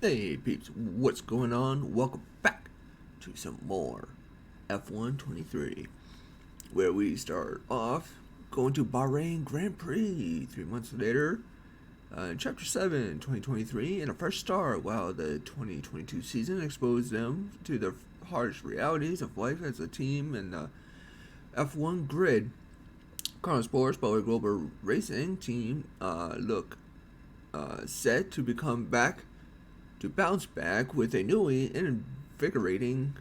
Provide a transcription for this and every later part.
Hey peeps, what's going on? Welcome back to some more F1 23, where we start off going to Bahrain Grand Prix 3 months later, in Chapter 7, 2023, and a fresh start while the 2022 season exposed them to the harsh realities of life as a team in the F1 grid. Car Sports, Power Global Racing team look set to bounce back with a new and invigorating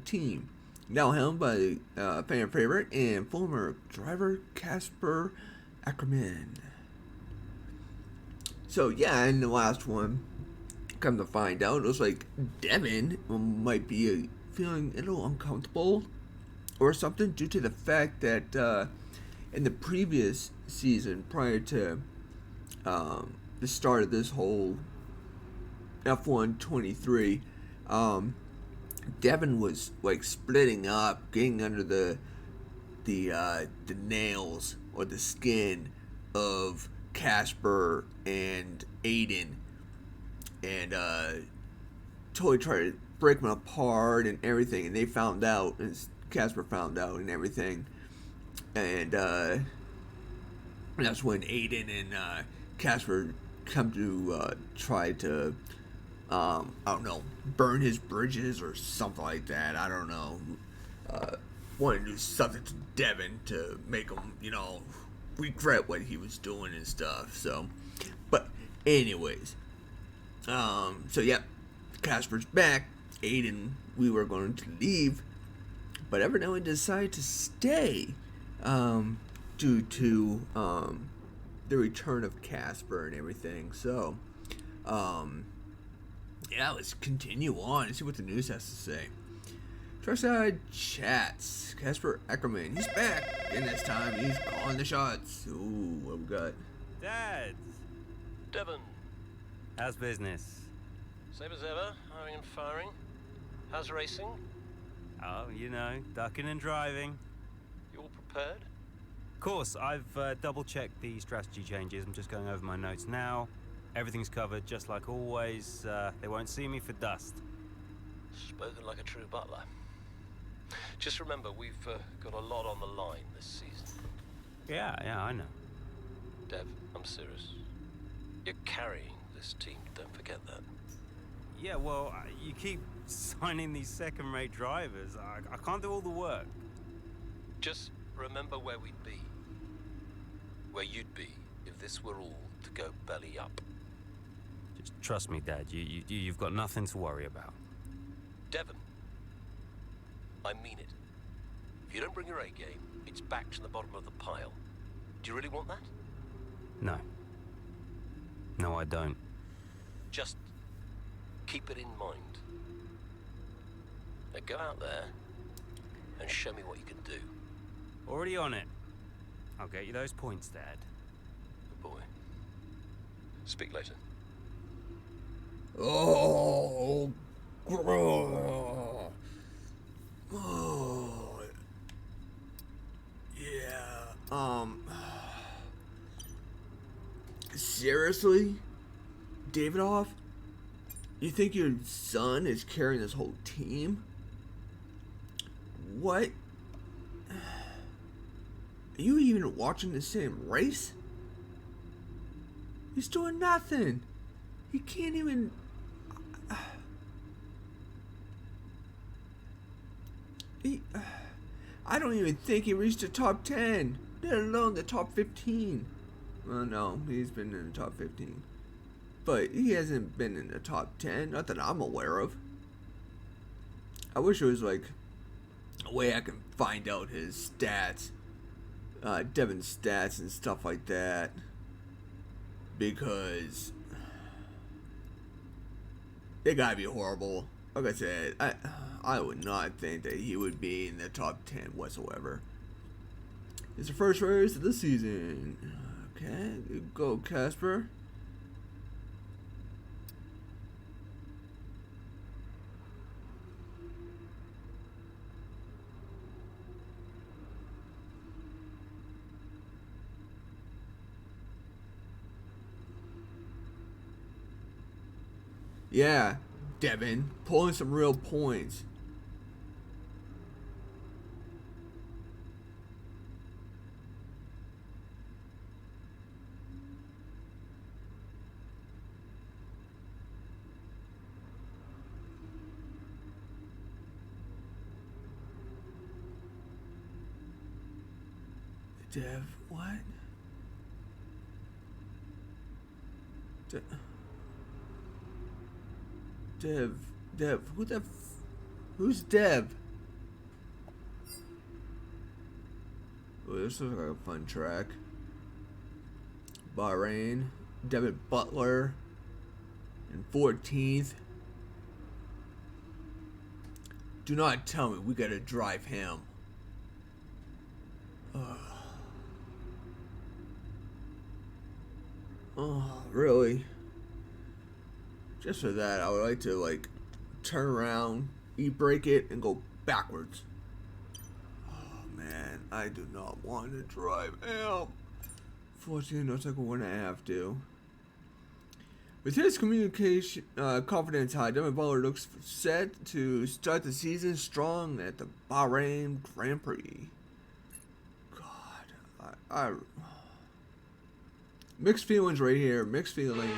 team. Now helmed by fan favorite and former driver Casper Ackerman. So yeah, in the last one, come to find out, it looks like Devon might be feeling a little uncomfortable or something due to the fact that in the previous season, prior to the start of this whole F1 23, Devon was like splitting up, getting under the nails or the skin of Casper and Aiden, and totally tried to break them apart and everything. And they found out, and Casper found out and everything, and that's when Aiden and Casper come to try to I don't know, burn his bridges or something like that. I don't know. Wanted to do something to Devon to make him, regret what he was doing and stuff. So, but anyways, so yeah, Casper's back. Aiden, we were going to leave, but evidently decided to stay, due to the return of Casper and everything. So, yeah, let's continue on and see what the news has to say. Trackside chats. Casper Ackerman, he's back, and this time he's calling the shots. Ooh, what we got? Dad! Devon, How's business? same as ever, hiring and firing. How's racing? Oh, ducking and driving. You all prepared? Of course, I've double-checked the strategy changes. I'm just going over my notes now. Everything's covered, just like always. They won't see me for dust. Spoken like a true butler. Just remember, we've got a lot on the line this season. Yeah, I know. Dev, I'm serious. You're carrying this team, don't forget that. Yeah, well, you keep signing these second-rate drivers. I can't do all the work. Just remember where we'd be. Where you'd be if this were all to go belly up. Just trust me, Dad. You've got nothing to worry about. Devon, I mean it. If you don't bring your A game, it's back to the bottom of the pile. Do you really want that? No. No, I don't. Just keep it in mind. Now go out there and show me what you can do. Already on it. I'll get you those points, Dad. Good boy. Speak later. Oh, yeah. Seriously, Davidoff? You think your son is carrying this whole team? What? Are you even watching the same race? He's doing nothing. He can't even. I don't even think he reached the top 10, let alone the top 15. Well, no, he's been in the top 15. But he hasn't been in the top 10, not that I'm aware of. I wish there was like a way I can find out his stats, Devon's stats and stuff like that. Because they gotta be horrible. Like I said, I would not think that he would be in the top 10 whatsoever. It's the first race of the season. Okay, go Casper. Yeah, Devon, pulling some real points. Dev, what? Dev, who's Dev? Oh, this looks like a fun track. Bahrain, Devon Butler, in 14th. Do not tell me we gotta drive him. Oh, really? Just for that, I would like to, like, turn around, e-brake it, and go backwards. Oh, man, I do not want to drive him. Fortunately, it looks like we're going to have to. With his communication confidence high, Devon Butler looks set to start the season strong at the Bahrain Grand Prix. God, I mixed feelings right here. Mixed feelings.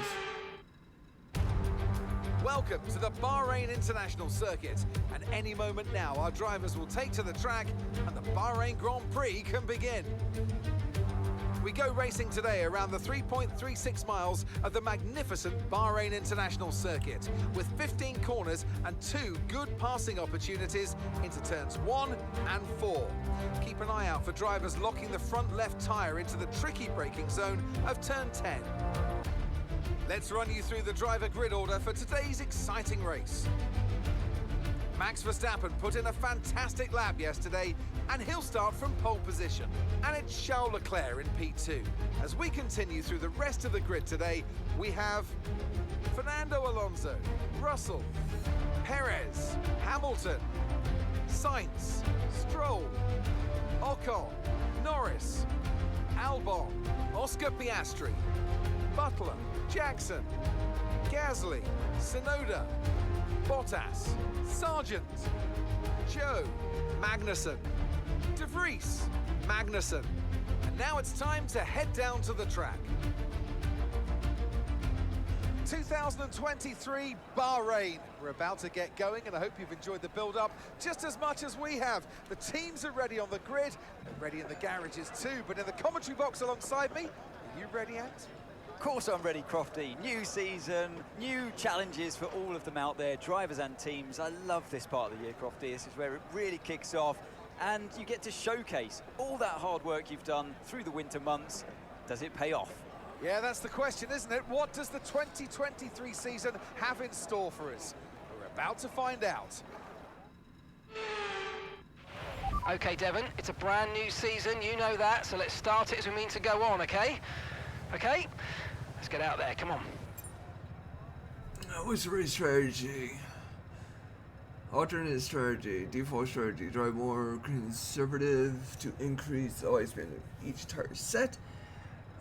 Welcome to the Bahrain International Circuit, and any moment now our drivers will take to the track and the Bahrain Grand Prix can begin. We go racing today around the 3.36 miles of the magnificent Bahrain International Circuit, with 15 corners and 2 good passing opportunities into turns 1 and 4. Keep an eye out for drivers locking the front left tyre into the tricky braking zone of turn 10. Let's run you through the driver grid order for today's exciting race. Max Verstappen put in a fantastic lap yesterday, and he'll start from pole position. And it's Charles Leclerc in P2. As we continue through the rest of the grid today, we have Fernando Alonso, Russell, Perez, Hamilton, Sainz, Stroll, Ocon, Norris, Albon, Oscar Piastri, Butler, Jackson, Gasly, Tsunoda, Bottas, Sargent, Joe, Magnussen, De Vries, Magnussen. And now it's time to head down to the track. 2023 Bahrain. We're about to get going, and I hope you've enjoyed the build-up just as much as we have. The teams are ready on the grid, they're ready in the garages too, but in the commentary box alongside me, are you ready, Ant? Of course I'm ready, Crofty. New season, new challenges for all of them out there, drivers and teams. I love this part of the year, Crofty. This is where it really kicks off, and you get to showcase all that hard work you've done through the winter months. Does it pay off? Yeah, that's the question, isn't it? What does the 2023 season have in store for us? We're about to find out. Okay, Devon, it's a brand new season, you know that, so let's start it as we mean to go on, okay? Okay? Let's get out there, come on. What's the race strategy? Alternate strategy, default strategy, drive more conservative to increase the lifespan of each tire set.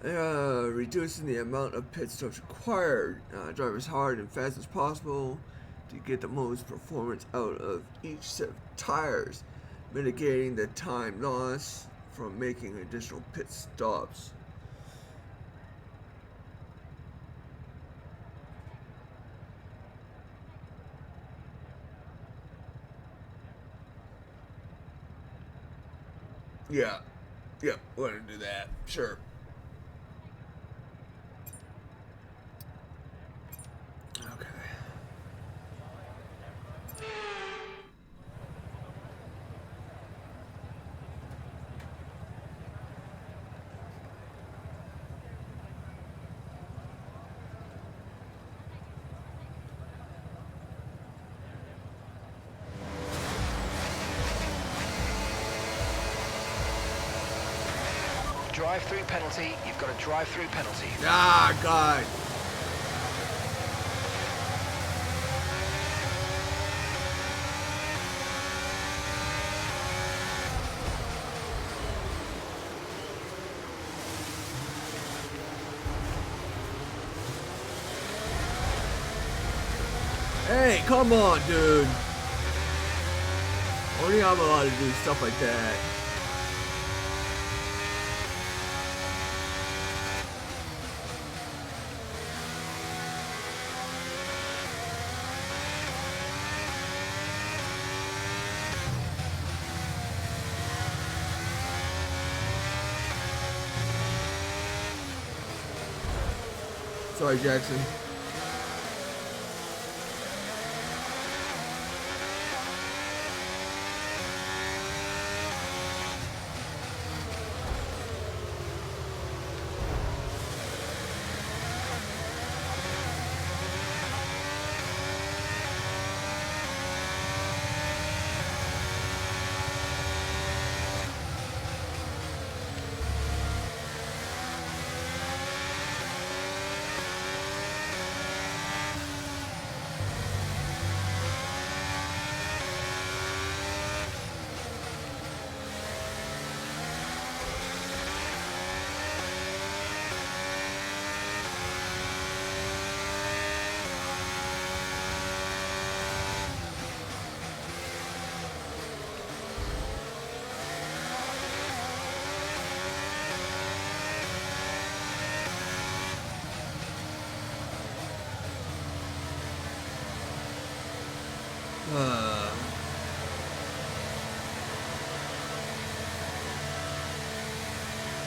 Reducing the amount of pit stops required. Drive as hard and fast as possible to get the most performance out of each set of tires. Mitigating the time loss from making additional pit stops. Yeah, we're gonna do that, sure. Okay. Drive-through penalty, you've got a drive-through penalty. Ah, God. come on, dude. Only I'm allowed to do stuff like that. Sorry, Jackson.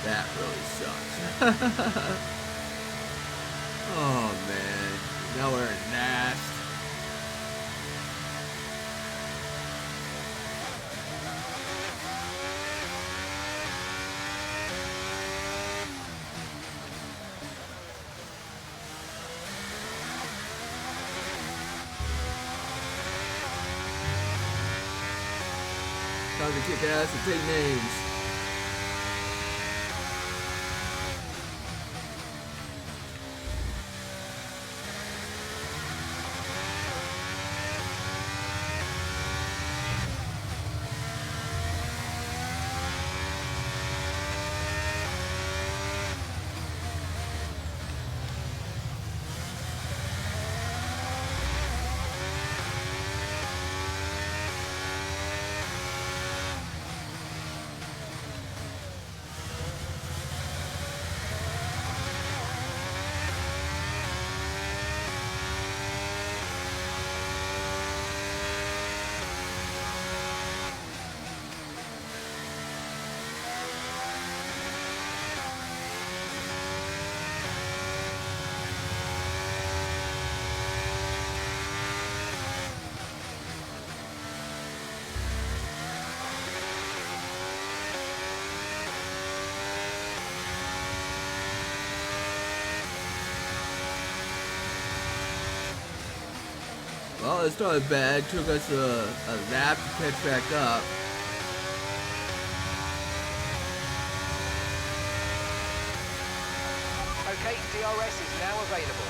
That really sucks. Oh man, now we're in Nast. Time to kick ass and take names. Well, it started bad. Took us a lap to catch back up. Okay, DRS is now available.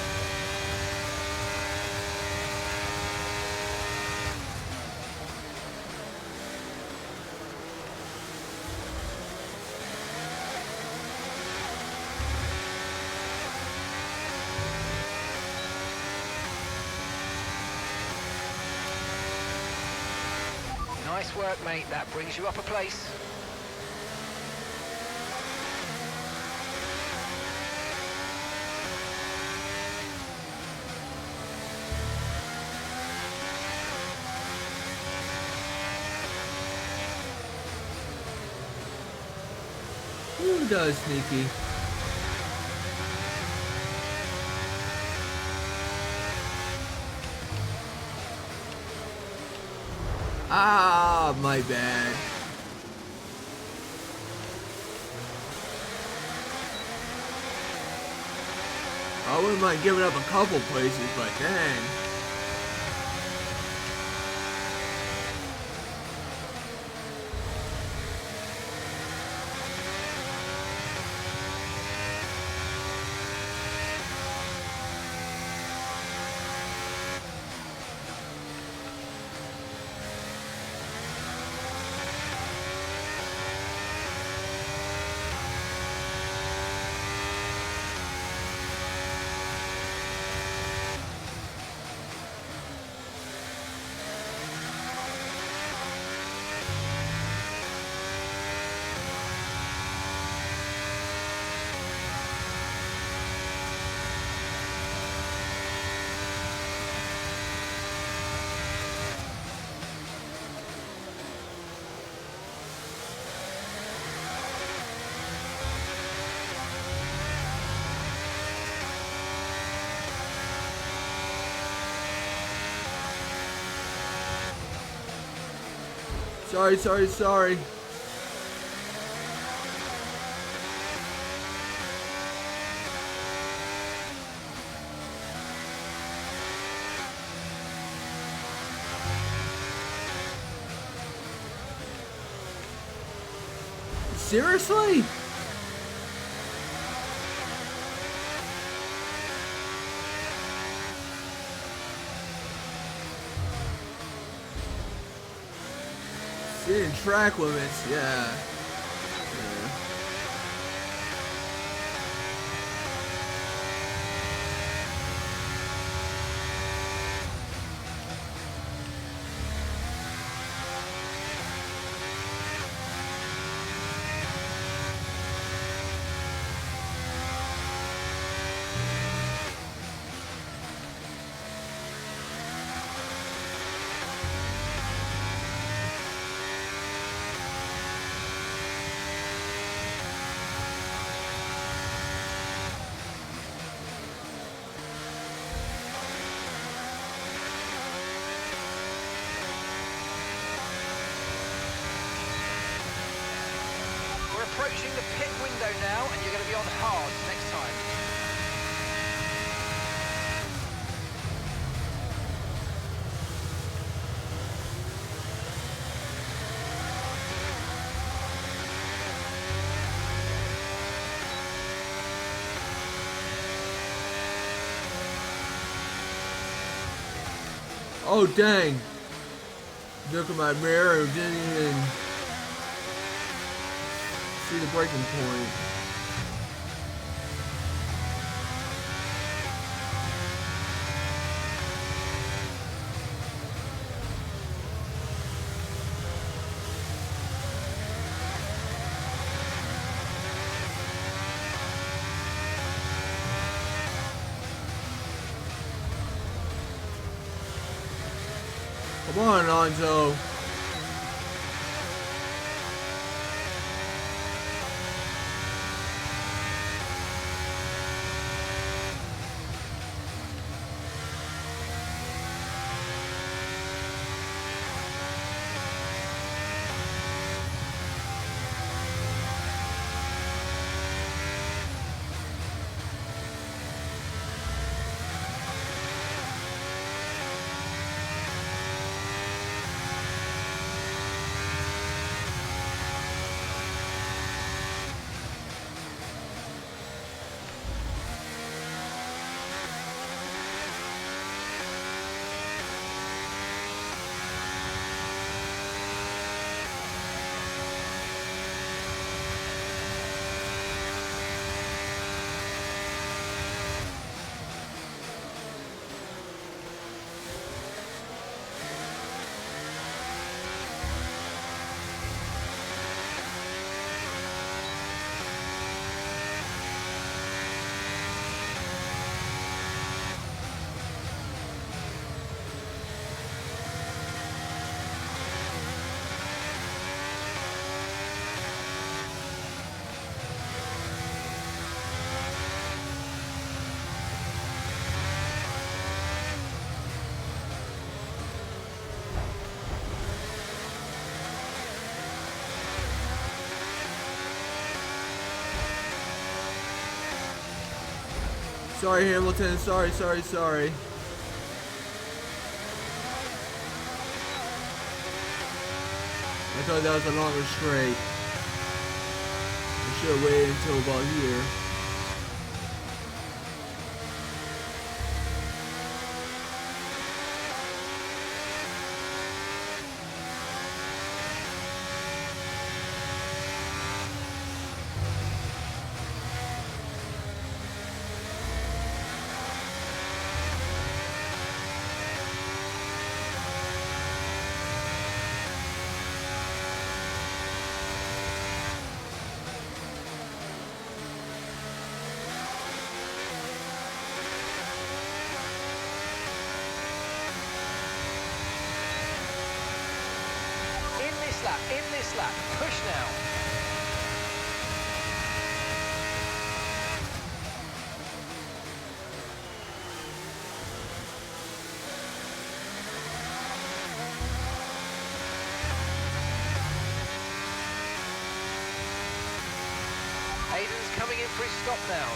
Nice work, mate. That brings you up a place. Who does sneaky? Ah, my bad. I wouldn't mind giving up a couple places, but dang. Sorry, sorry, sorry. Seriously? Seeing track limits, yeah. We're approaching the pit window now, and you're going to be on hard next time. Oh dang. Look at my mirror, didn't even see the breaking point. Come on, Alonso. Sorry, Hamilton. Sorry, sorry, sorry. I thought that was a longer straight. I should have waited until about here. In this lap, push now. Hayden's coming in for his stop now.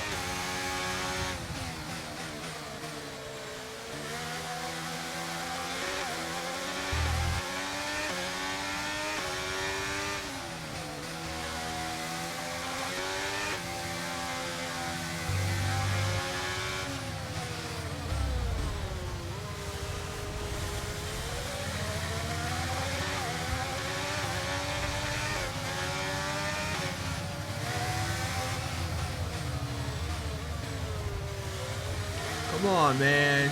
Come on, man.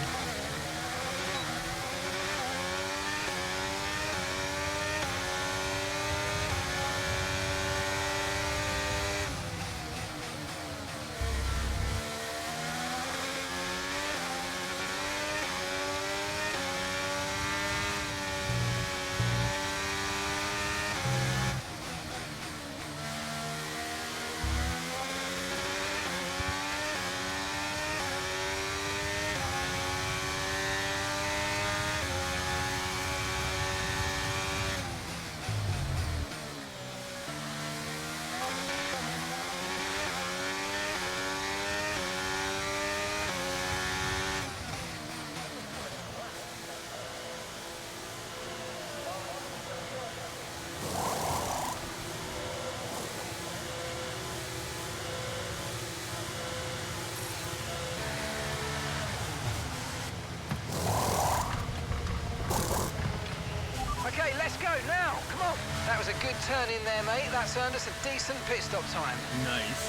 Okay, let's go now. Come on. That was a good turn in there, mate. That's earned us a decent pit stop time. Nice.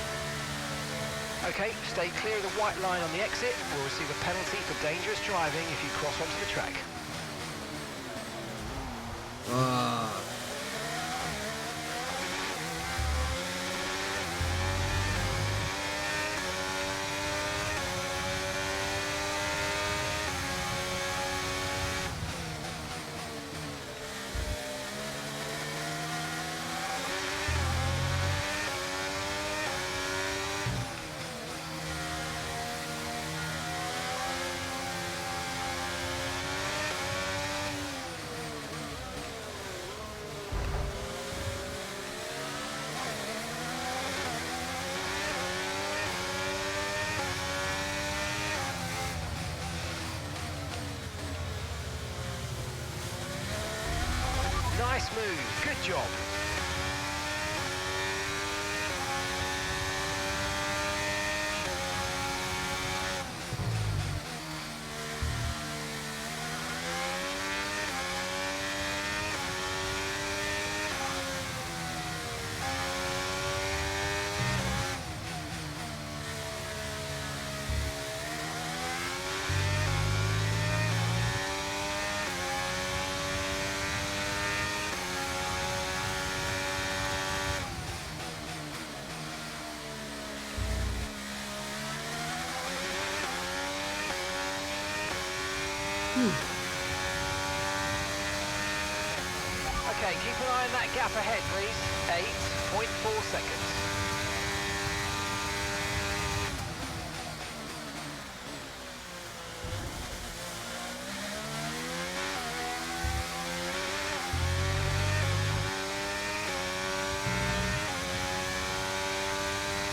Okay, stay clear of the white line on the exit. We'll receive a penalty for dangerous driving if you cross onto the track. Nice move. Good job. Okay, keep an eye on that gap ahead, please. 8.4 seconds.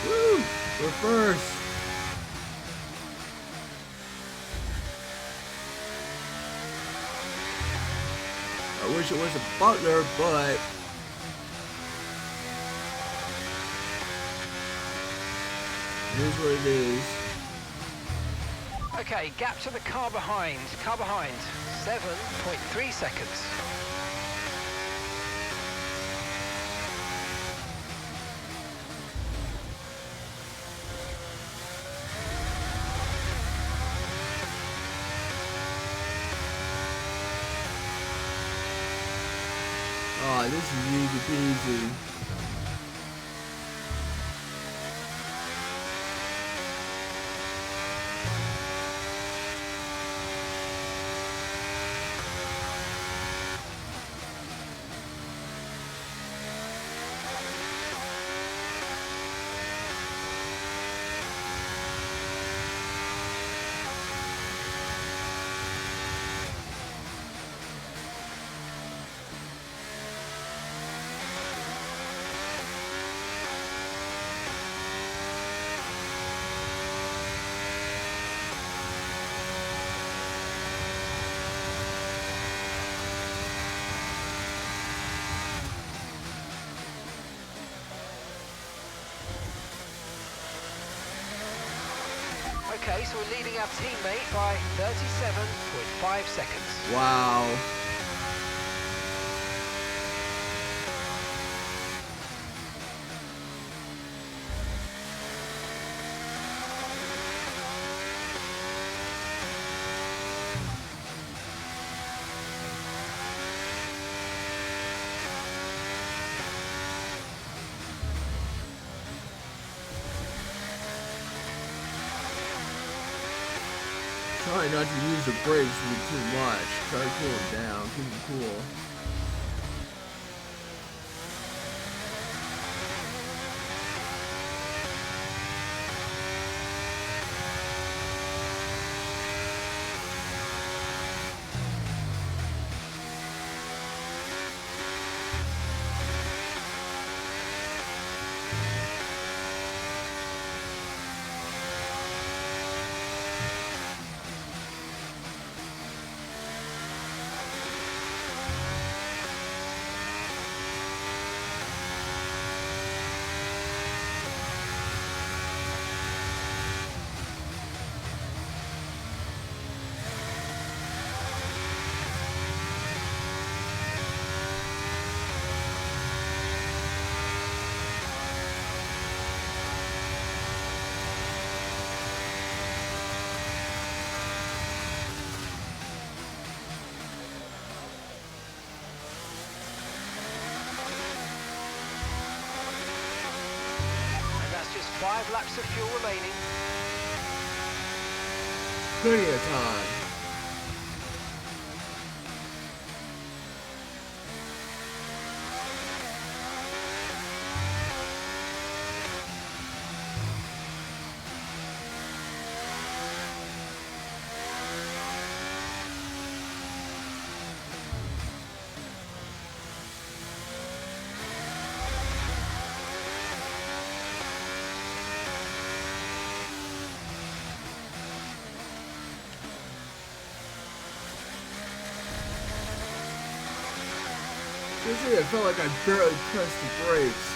Woo! We're first. I wish it was a Butler, but it is what it is. Okay, gap to the car behind. Car behind. 7.3 seconds. Oh, this is easy peasy. Okay, so we're leading our teammate by 37.5 seconds. Wow. Try not to use the brakes too much. Try to cool it down. Keep it cool. And that's just 5 laps of fuel remaining. Plenty of time. Seriously, I felt like I barely pressed the brakes.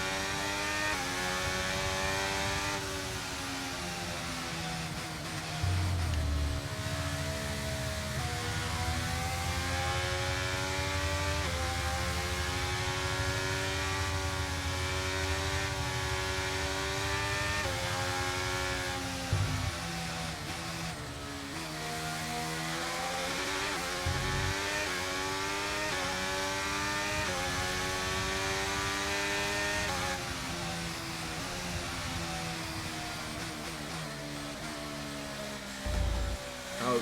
Ouch.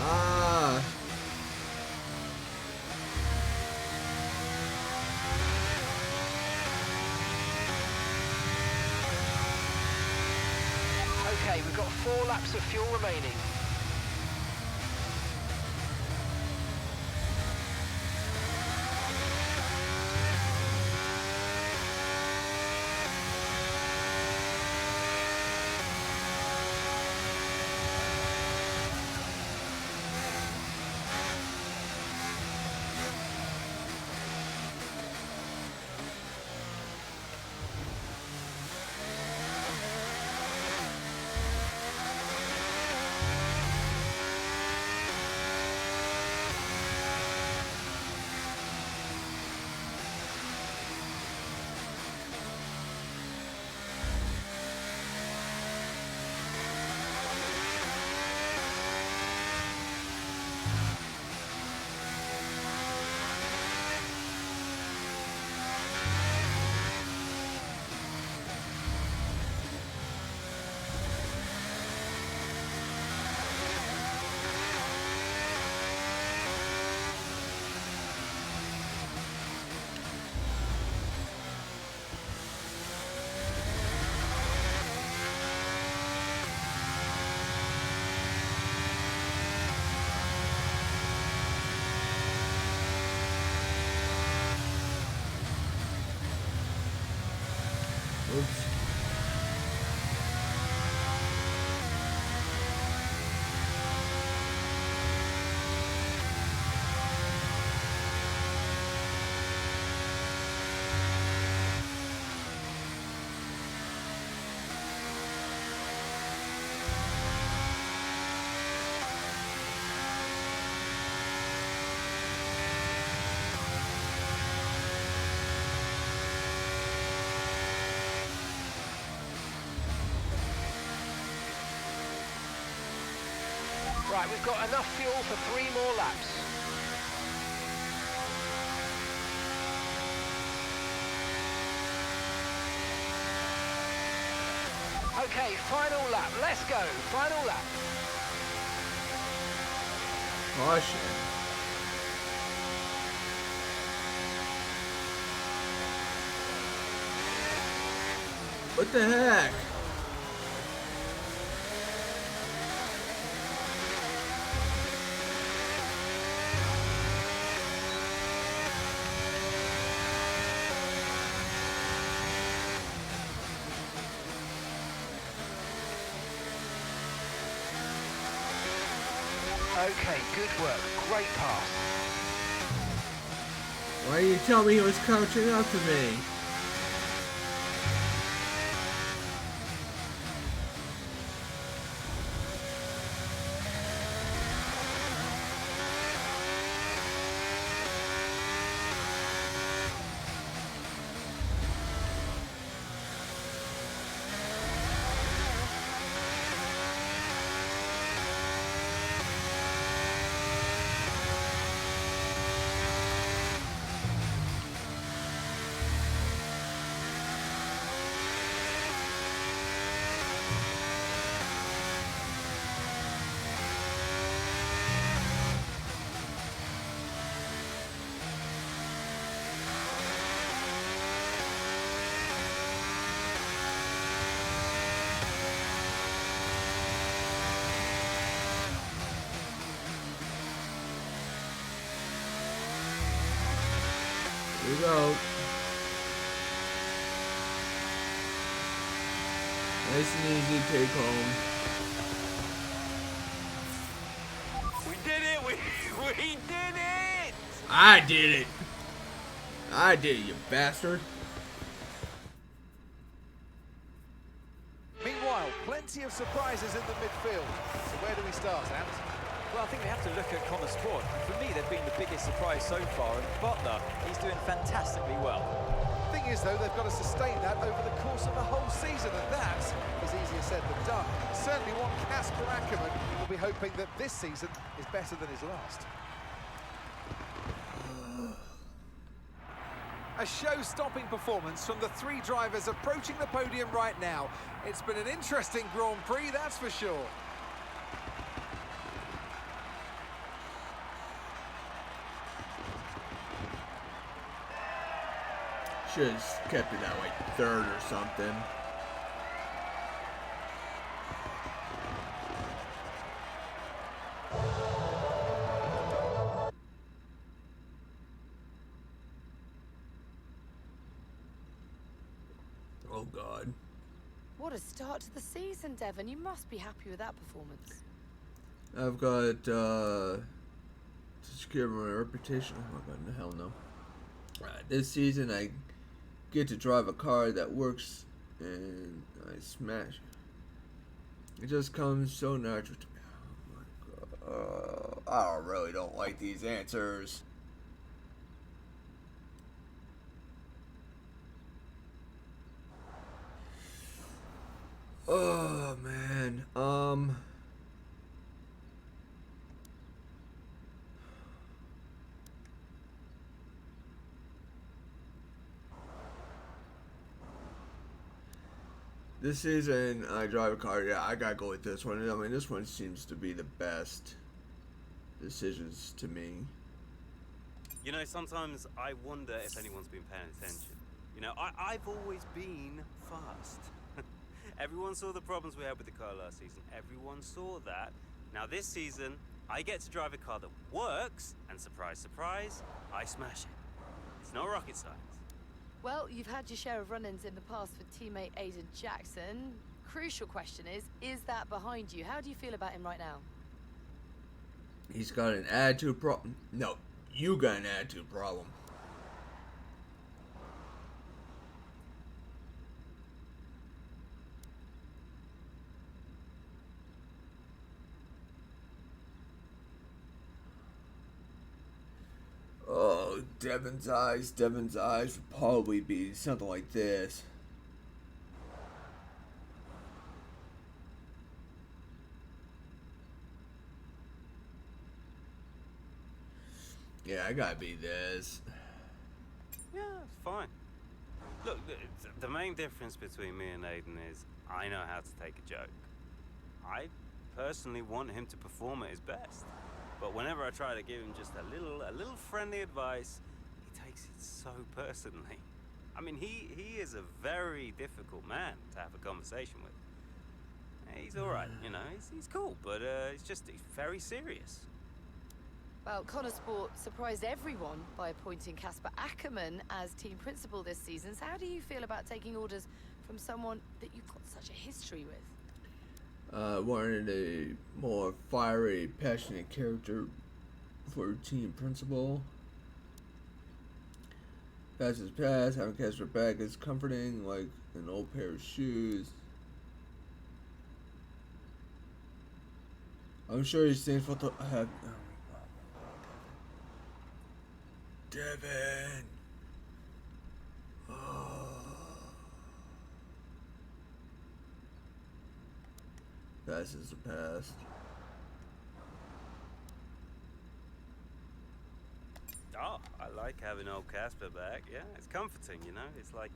Ah. Okay, we've got 4 laps of fuel remaining. Oops. Right, we've got enough fuel for 3 more laps. Okay, final lap. Let's go. Final lap. Caution. What the heck? Okay, good work. Great pass. Why didn't you tell me he was crouching up to me? Here we go. Nice and easy take home. We did it! We did it! I did it! I did it, you bastard. Meanwhile, plenty of surprises in the midfield. So where do we start, Ant? Well, I think we have to look at Connor Sport. For me, they've been the biggest surprise so far, and Butler, he's doing fantastically well. Thing is, though, they've got to sustain that over the course of the whole season, and that is easier said than done. Certainly one Casper Ackerman will be hoping that this season is better than his last. A show-stopping performance from the 3 drivers approaching the podium right now. It's been an interesting Grand Prix, that's for sure. Should have kept it at like 3rd or something. Oh God. What a start to the season, Devon. You must be happy with that performance. I've got to secure my reputation. Oh God, the hell no. This season I get to drive a car that works and I smash it. It just comes so natural to me. Oh my God. I really don't like these answers. Oh man. This season, I drive a car. Yeah, I gotta go with this one. I mean, this one seems to be the best decisions to me. You know, sometimes I wonder if anyone's been paying attention. You know, I've always been fast. Everyone saw the problems we had with the car last season. Everyone saw that. Now this season, I get to drive a car that works, and surprise, surprise, I smash it. It's not rocket science. Well, you've had your share of run-ins in the past with teammate Aiden Jackson. Crucial question is that behind you? How do you feel about him right now? He's got an attitude problem. No, you got an attitude problem. Oh, Devon's eyes would probably be something like this. Yeah, I gotta be this. Yeah, it's fine. Look, the main difference between me and Aiden is I know how to take a joke. I personally want him to perform at his best. But whenever I try to give him just a little friendly advice, he takes it so personally. I mean, he is a very difficult man to have a conversation with. He's all right, you know, he's cool, but he's very serious. Well, Connor Sport surprised everyone by appointing Casper Ackerman as team principal this season. So how do you feel about taking orders from someone that you've got such a history with? Wanted a more fiery, passionate character for team principal. Pass is pass, having Casper back is comforting, like an old pair of shoes. I'm sure he's thankful to have. Devon! Pass is a pass. Oh, I like having old Casper back. Yeah, it's comforting, you know. It's like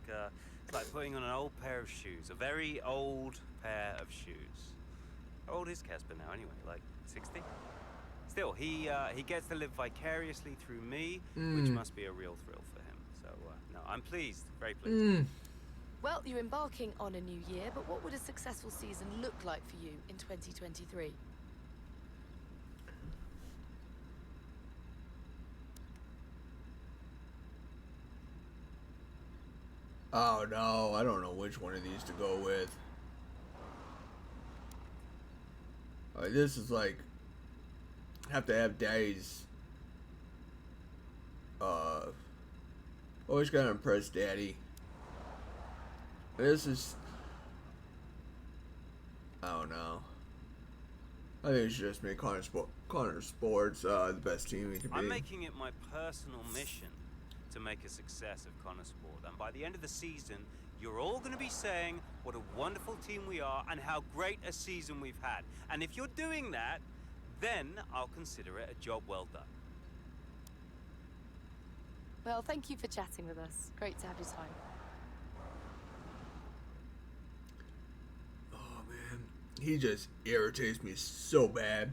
putting on an old pair of shoes. A very old pair of shoes. How old is Casper now anyway? Like 60? Still, he gets to live vicariously through me, which must be a real thrill for him. So, no, I'm pleased. Very pleased. Well, you're embarking on a new year, but what would a successful season look like for you in 2023? Oh no, I don't know which one of these to go with. This is like, have to have daddy's, always gotta impress daddy. This is, I don't know. I think it should just make Connor Sports the best team we can be. I'm making it my personal mission to make a success of Connor Sport, and by the end of the season, you're all going to be saying what a wonderful team we are and how great a season we've had. And if you're doing that, then I'll consider it a job well done. Well, thank you for chatting with us. Great to have your time. He just irritates me so bad.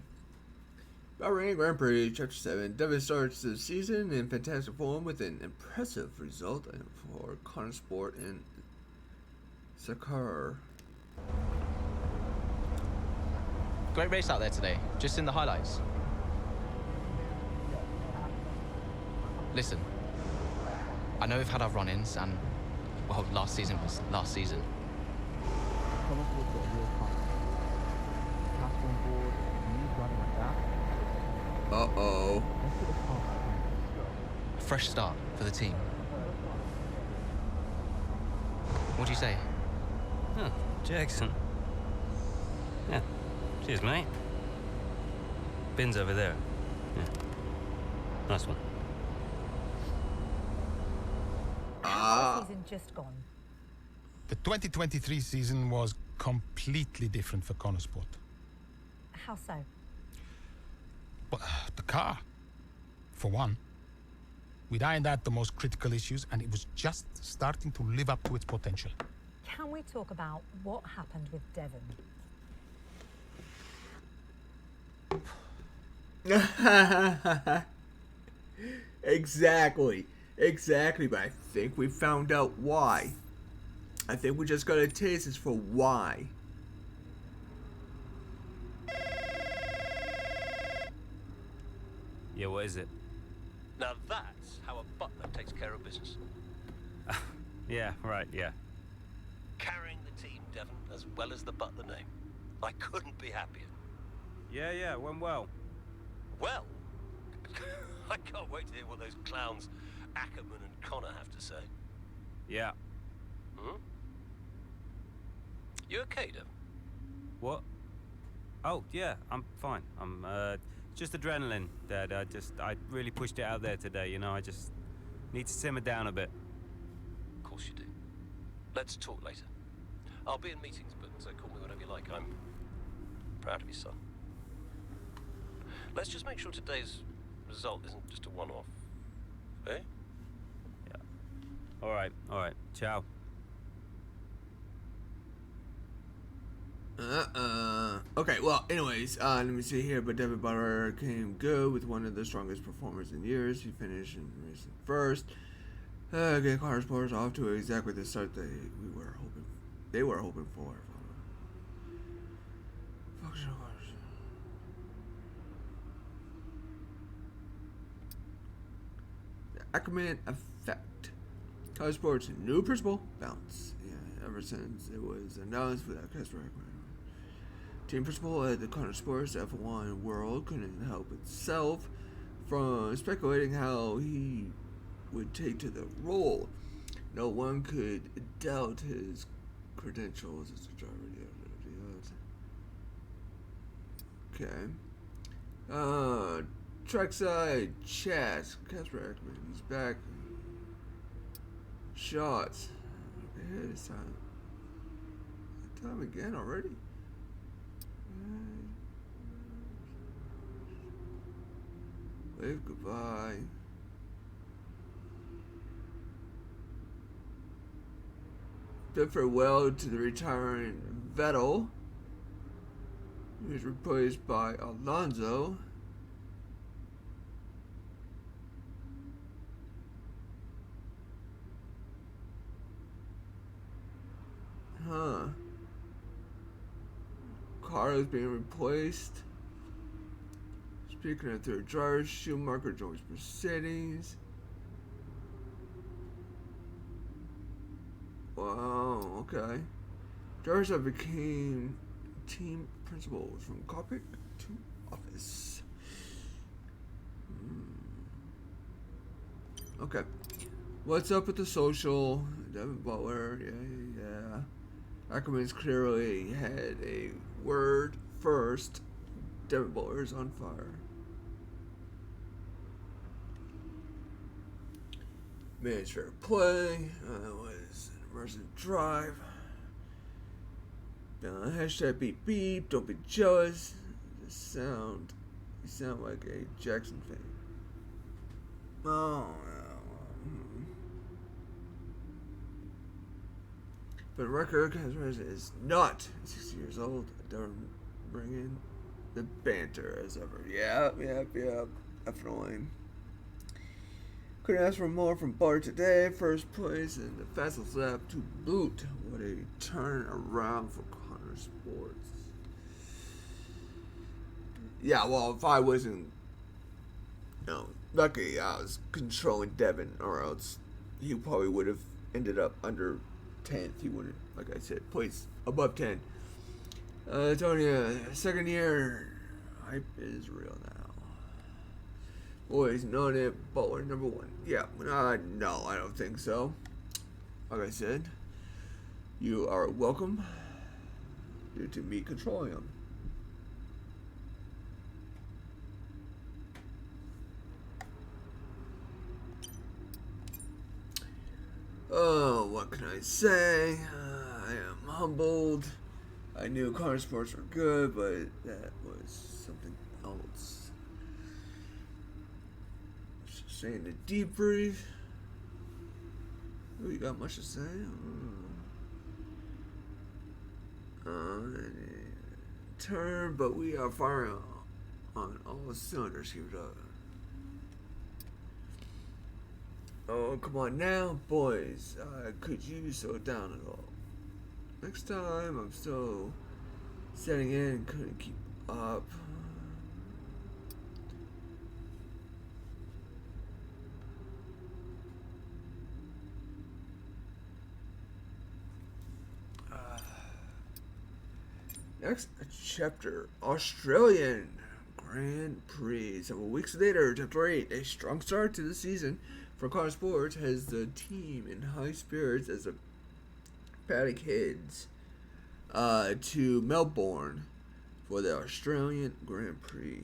Bahrain Grand Prix, Chapter 7. Devon starts the season in fantastic form with an impressive result for Connor Sport and Qatar. Great race out there today, just in the highlights. Listen, I know we've had our run-ins and, well, last season was last season. Uh-oh. A fresh start for the team. What do you say? Huh, Jackson. Yeah, cheers, mate. Bin's over there. Yeah. Nice one. How's the season just gone? The 2023 season was completely different for Connor Sport. How so? Well, the car, for one. We'd ironed out the most critical issues, and it was just starting to live up to its potential. Can we talk about what happened with Devon? Exactly, but I think we found out why. I think we just got a taste as for why. Yeah, what is it? Now that's how a butler takes care of business. Yeah, right, yeah. Carrying the team, Devon, as well as the Butler name. I couldn't be happier. Yeah, it went well. Well, I can't wait to hear what those clowns Ackerman and Connor have to say. Yeah. Hmm? You okay, Devon? What? Oh, yeah, I'm fine. I'm, just adrenaline, Dad. I really pushed it out there today, you know, I just need to simmer down a bit. Of course you do. Let's talk later. I'll be in meetings, but call me whenever you like. I'm proud of your son. Let's just make sure today's result isn't just a one-off. Eh? Yeah. All right. Ciao. Okay, well, anyways, let me see here. But Devon Butler came good with one of the strongest performers in years. He finished in racing first. Getting Qatar Sports off to exactly the start they were hoping for. Functional cars. The Ackerman effect. Qatar Sports' new principal bounce. Yeah, ever since it was announced without Casper Ackerman. Team principal at the Qatar Sports F1 world couldn't help itself from speculating how he would take to the role. No one could doubt his credentials as a driver. Okay. Trackside chat. Casper Ackerman, he's back. Shots. Okay, this time. Time again already. Wave goodbye. Bid farewell to the retiring Vettel. He was replaced by Alonso. Carlos being replaced. Speaking of third drivers, Schumacher joins Mercedes. Wow, okay. Drivers that became team principals from cockpit to office. Okay. What's up with the social? Devon Butler, yeah. Ackerman's clearly had a word first. Devon Butler's on fire. Managed fair play. Was an immersive drive. Hashtag beep beep. Don't be jealous. You sound like a Jackson fan. Oh. But record is not 60 years old. Don't bring in the banter as ever. Yep. Definitely. Couldn't ask for more from Bart today. First place in the fastest lap to boot. What a turn around for Qatar Sports. Yeah, well, if I wasn't, lucky I was controlling Devon, or else he probably would have ended up under 10th. He wouldn't, like I said, place above 10. Tonya, second year, hype is real now. Boys, known it, Butler number one. Yeah, no, I don't think so. Like I said, you are welcome due to me controlling him. Oh, what can I say? I am humbled. I knew Qatar Sports were good, but that was something else. Saying the debrief. Oh, you got much to say? Turn, but we are firing on all cylinders here. Oh, come on now, boys. Could you slow down at all? Next time, I'm still setting in and couldn't keep up. Next chapter, Australian Grand Prix. Several weeks later, Chapter 8, a strong start to the season for Qatar Sports has the team in high spirits as the paddock heads to Melbourne for the Australian Grand Prix.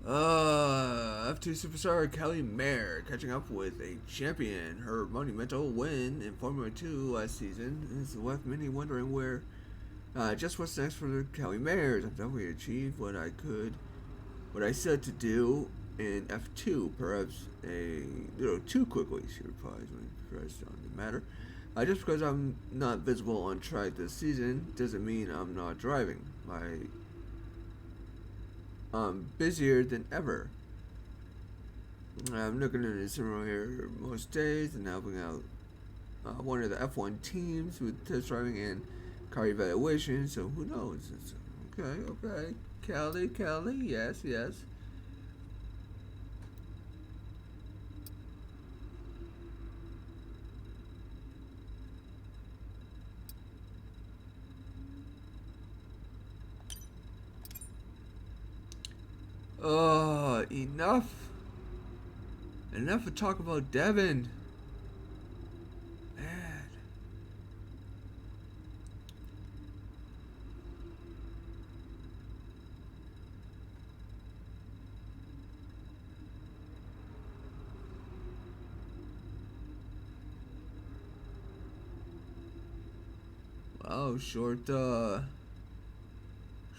F2 superstar Kelly Mayer catching up with a champion. Her monumental win in Formula 2 last season has left many wondering just what's next for the Kelly Mayers. I've definitely achieved what I said to do in F2, perhaps a little too quickly, she replies when pressed on the matter. Just because I'm not visible on track this season doesn't mean I'm not driving. I'm busier than ever. I'm looking at a simulator most days and helping out one of the F1 teams with test driving and car evaluation, so who knows? It's okay. Kelly, yes. Enough of talk about Devon. Man. Wow, short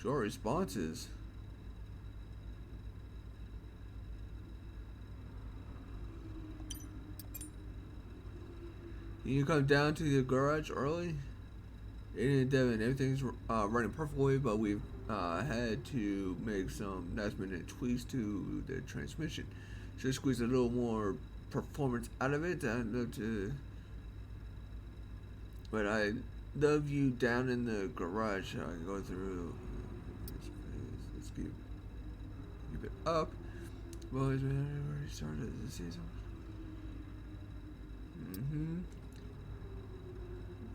responses. You come down to the garage early? In Devon, everything's running perfectly, but we've had to make some last-minute tweaks to the transmission. Should squeeze a little more performance out of it. But I love you down in the garage. So I can go through. Let's keep it up. Boys, we already started the season.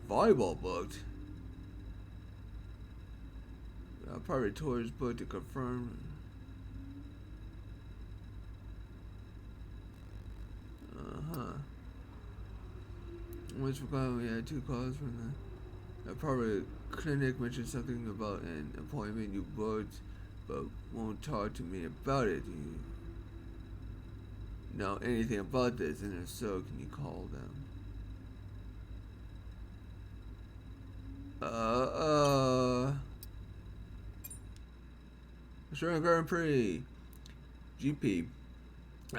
Volleyball booked. Private tours booked to confirm. Once forgot we had 2 calls from the private clinic mentioned something about an appointment you booked, but won't talk to me about it. Do you know anything about this? And if so, can you call them? Australian Grand Prix GP.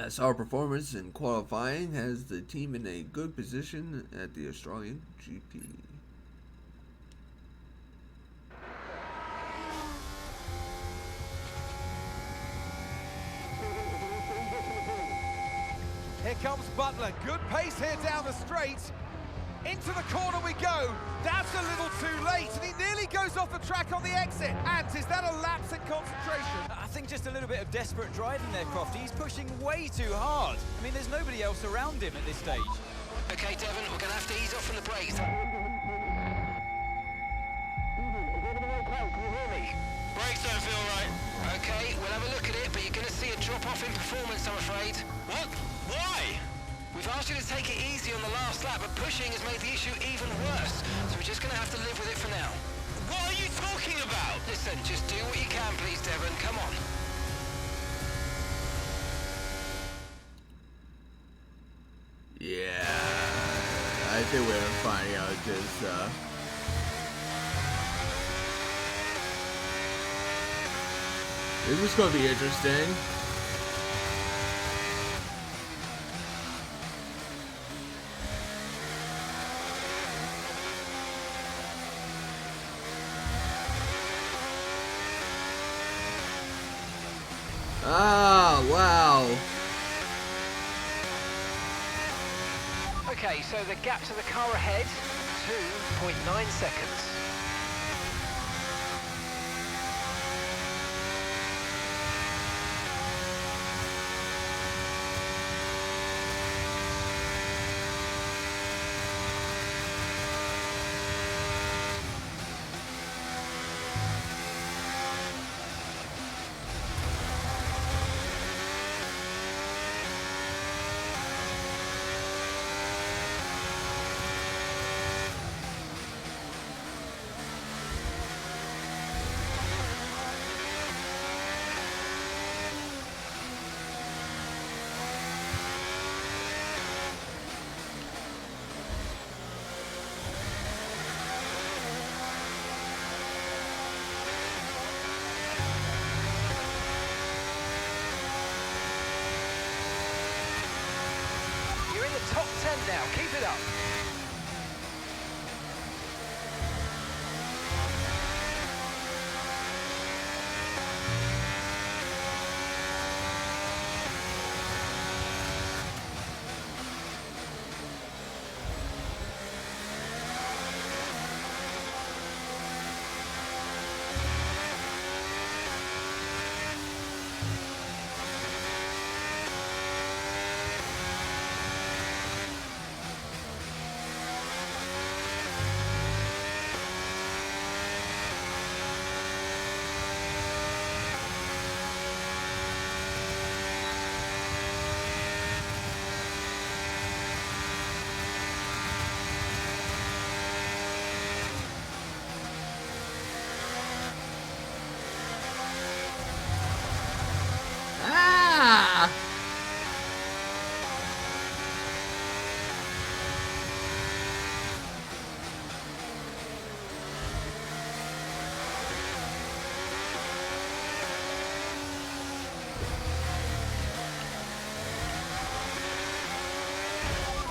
Solid performance in qualifying has the team in a good position at the Australian GP. Here comes Butler. Good pace here down the straight. Into the corner we go. That's a little too late, and he nearly goes off the track on the exit. And is that a lapse in concentration? I think just a little bit of desperate driving there, Crofty. He's pushing way too hard. I mean, there's nobody else around him at this stage. Okay, Devon, we're going to have to ease off from the brakes. Brakes don't feel right. Okay, we'll have a look at it, but you're going to see a drop-off in performance, I'm afraid. What? Why? We've asked you to take it easy on the last lap, but pushing has made the issue even worse. So we're just going to have to live with it for now. What are you talking about? Listen, just do what you can, please, Devon. Come on. Yeah, I think we're finding out this. This is going to be interesting. Ah, wow. Okay, so the gap to the car ahead, 2.9 seconds. front now. Keep it up. Ah!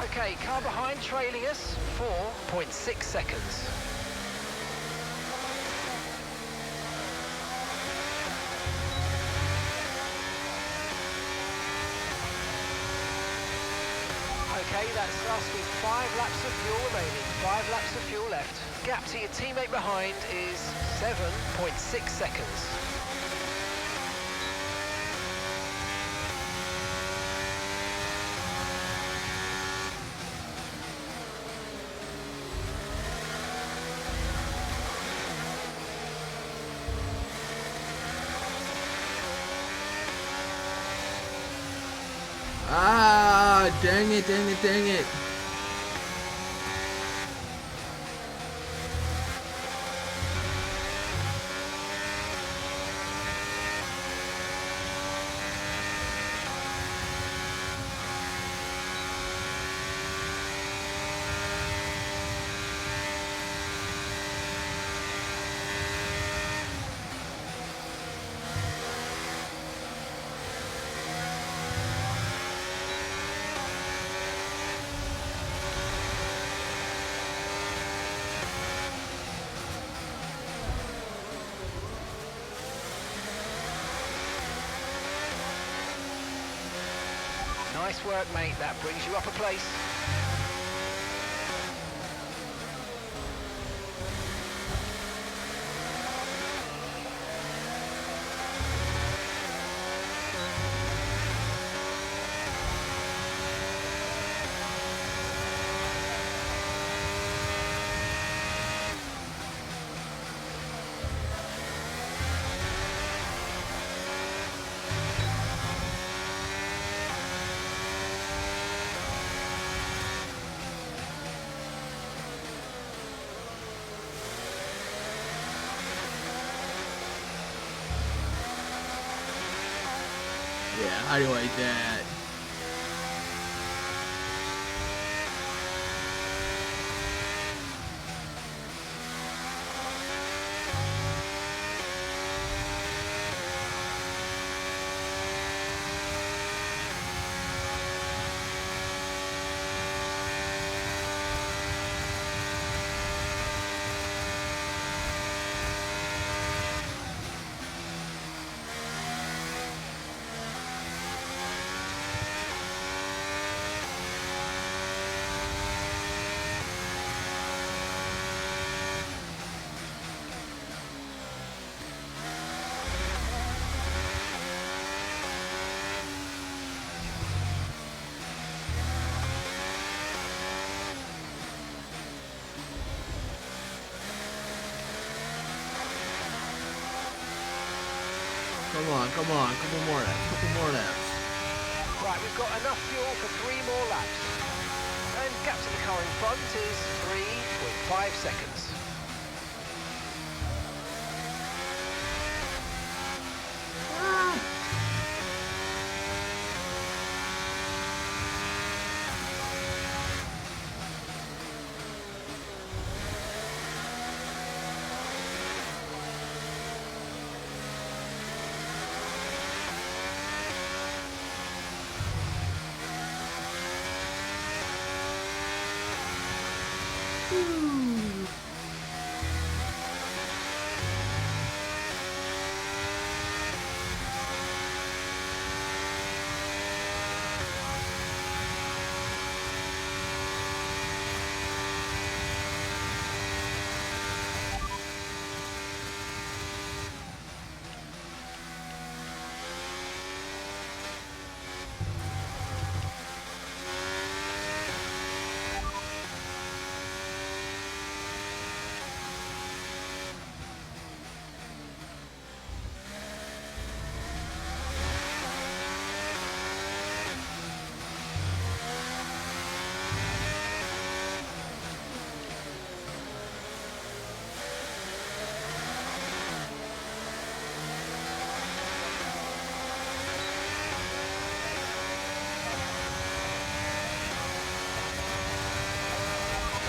Okay, car behind trailing us, 4.6 seconds. Okay, that's us with 5 laps of fuel remaining, 5 laps of fuel left. Gap to your teammate behind is 7.6 seconds. Ah, dang it, dang it, dang it. Nice work, mate. That brings you up a place. Yeah, how do you like that? Come on, come on, couple more laps. Right, we've got enough fuel for 3 more laps. And gap to the car in front is 3.5 seconds.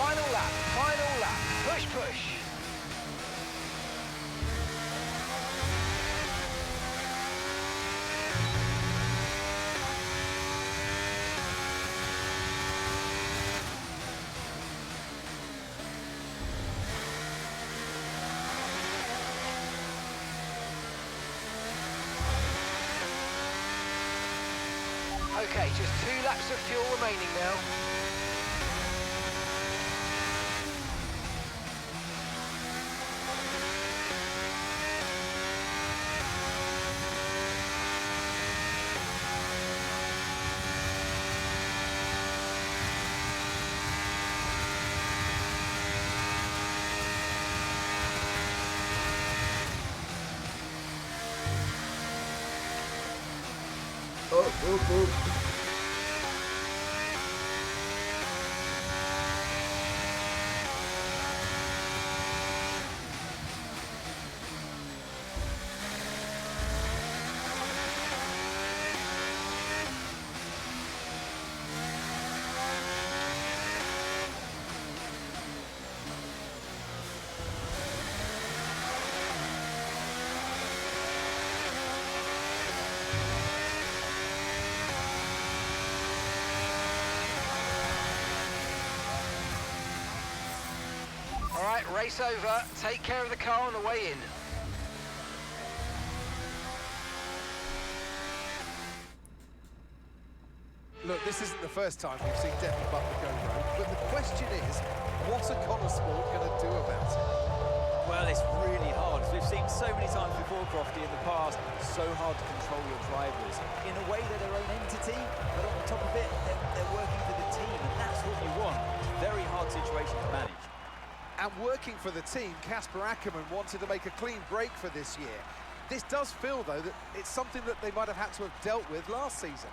Final lap. Push, push. Okay, just 2 laps of fuel remaining now. Oh. All right, race over. Take care of the car on the way in. Look, this isn't the first time we've seen Devon Butler go rogue, but the question is, what's a Connor Sport going to do about it? Well, it's really hard. We've seen so many times before, Crofty, in the past, so hard to control your drivers. In a way, they're their own entity, but on top of it, they're working for the team, and that's what you want. It's a very hard situation to manage. And working for the team, Casper Ackermann wanted to make a clean break for this year. This does feel, though, that it's something that they might have had to have dealt with last season.